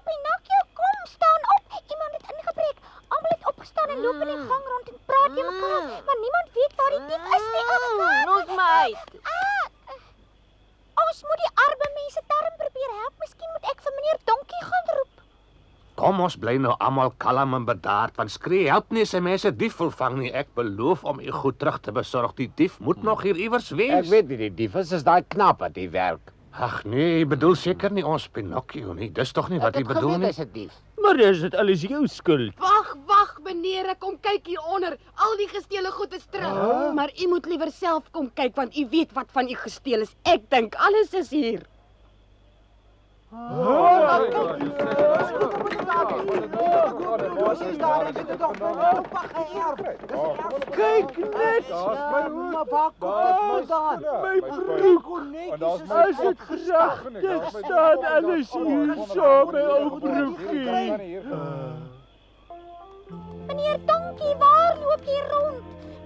Pinocchio, kom, staan op. Iemand het ingebreek. Almal het opgestaan en loop in die gang rond en praat teen mekaar, maar niemand weet waar die dief is nie. Los my uit. Ons moet die arme mense darm probeer help. Miskien moet ek vir meneer Donkie gaan roep. Kom ons bly nou almal kalm en bedaard, want skree help nie sy mense dief wil vang nie. Ek beloof om u goed terug te besorg. Die dief moet nog hier iewers wees. Ek weet wie die dief is daai knap wat hier werk. Ag nee, ek bedoel seker nie ons Pinocchio nie. Dis tog nie wat jy bedoel nie. Dis 'n dief. Maar is dit alles jou skuld? Wag, meneer, ek kom kyk hier onder. Al die gestele goed is terug. Maar u moet liewer self kom kyk want u weet wat van u gesteel is. Ek dink alles is hier. Kyk net. Maar waar kom dit vandaan? My broek. As dit regtig staan alles hier so by ou broekie. Meneer Donkie, waar loop jy rond?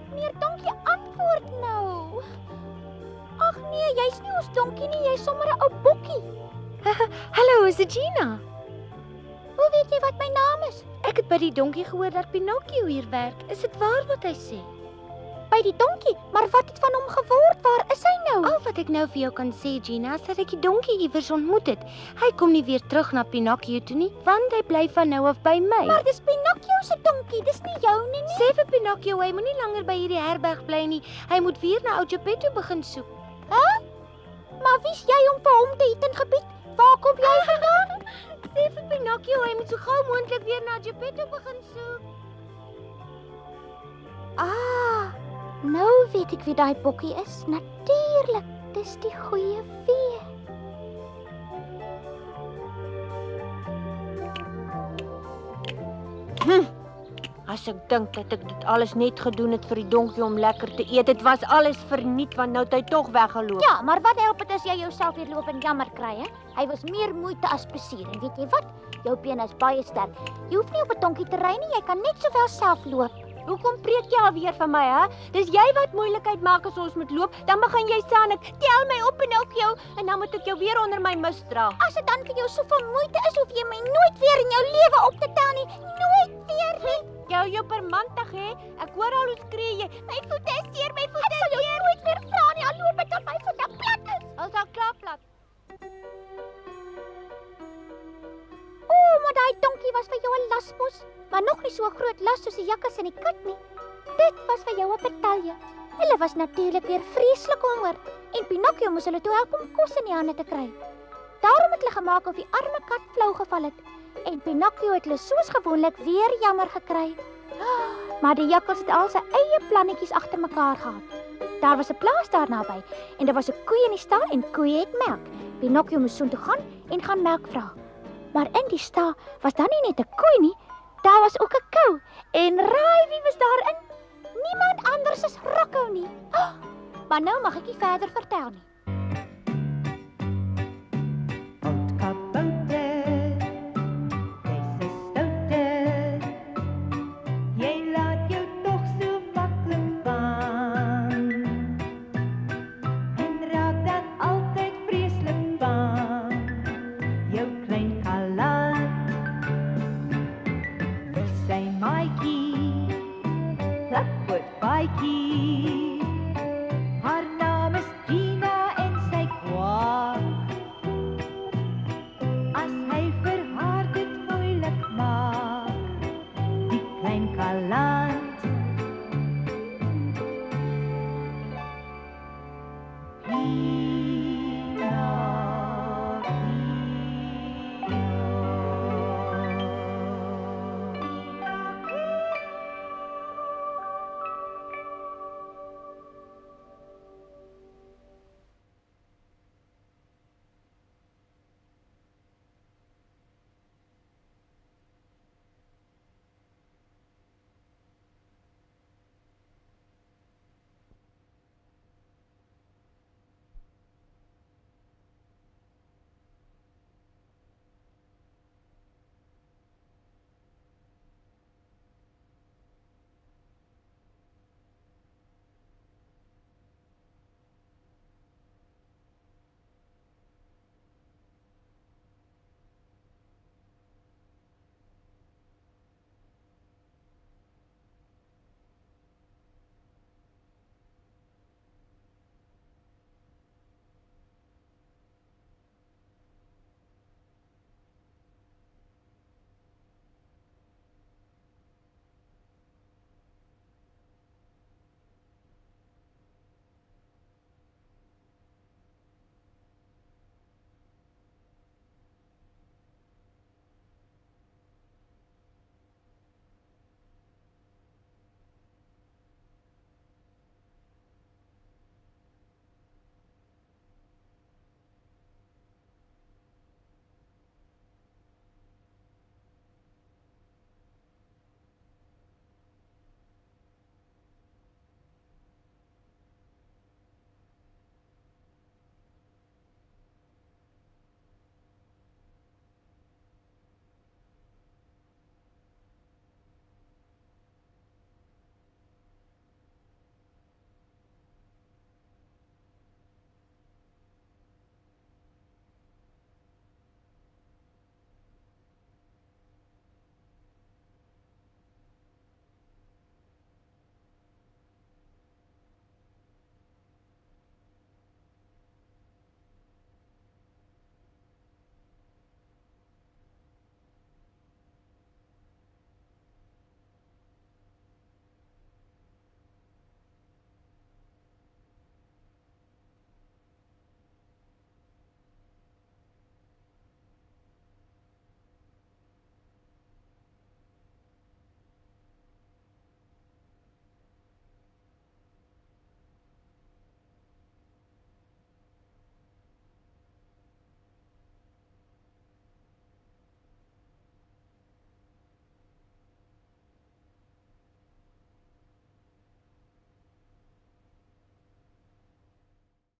Meneer Donkie, antwoord nou. Ag nee, jy's nie ons Donkie nie, jy's sommer 'n ou bokkie. Hallo, is dit Gina? Hoe weet jy wat my naam is? Ek het by die donkie gehoor dat Pinocchio hier werk. Is dit waar wat hy sê? By die donkie, maar wat het van hom geword? Waar is hy nou? Al wat ek nou vir jou kan sê, Gina, is dat ek die donkie iewers ontmoet het. Hy kom nie weer terug na Pinocchio toe nie, want hy bly van nou af by my. Maar dis Pinocchio se donkie, dis nie jou nie. Sê vir Pinocchio hy moenie langer by hierdie herberg bly nie. Hy moet weer na ou Geppetto begin soek. Hæ? Maar wie's jy om vir hom te eet in gebied? Waar kom jy vandaan? Sê vir Pinocchio hy moet so gou moontlik weer na Geppetto begin soek. Nou weet ek wie daai bokkie is. Natuurlik, dis die goeie vee. As ek dink dat ek dit alles net gedoen het vir die donkie om lekker te eet, dit was alles verniet want nou het hy tog weggeloop. Ja, maar wat help dit as jy jouself weer loop en jammer kry, hè? Hy was meer moeite as plesier. En weet jy wat? Jou bene is baie sterk. Jy hoef nie op 'n donkie te ry nie, jy kan net sowel self loop. Hoekom preek jy alweer vir my, hè? Dis jy wat moeilikheid maak as ons moet loop, dan begin jy sê ek tel my op Pinocchio en dan moet ek jou weer onder my mis dra. As dit dan vir jou soveel moeite is, hoef jy my nooit weer in jou lewe op te tel nie. Nooit weer nie. Jou permantig, hè? Ek hoor al hoe skree jy. My voete is seer, my voete is seer. Ek sal jou nooit weer vra nie, al loop ek tot my voete plat is. Al sal klaar plat. Maar daai donkie was vir jou 'n laspos, maar nog nie so 'n groot las soos die jakkals en die kat nie. Dit was vir jou 'n betalje. Hulle was natuurlik weer vreeslik honger en Pinocchio moes hulle toe help om kos in die hande te kry. Daarom het hulle gemaak of die arme kat flou geval het en Pinocchio het hulle soos gewoonlik weer jammer gekry. Maar die jakkals het al sy eie plannetjies agter mekaar gehad. Daar was 'n plaas daar naby en daar was 'n koe in die stal en koeie het melk. Pinocchio moes soontoe gaan en gaan melk vra. Maar in die stal was daar nie net 'n koe nie, daar was ook 'n kou. En raai wie was daarin? Niemand anders as Rocco nie. Maar nou mag ek nie verder vertel nie.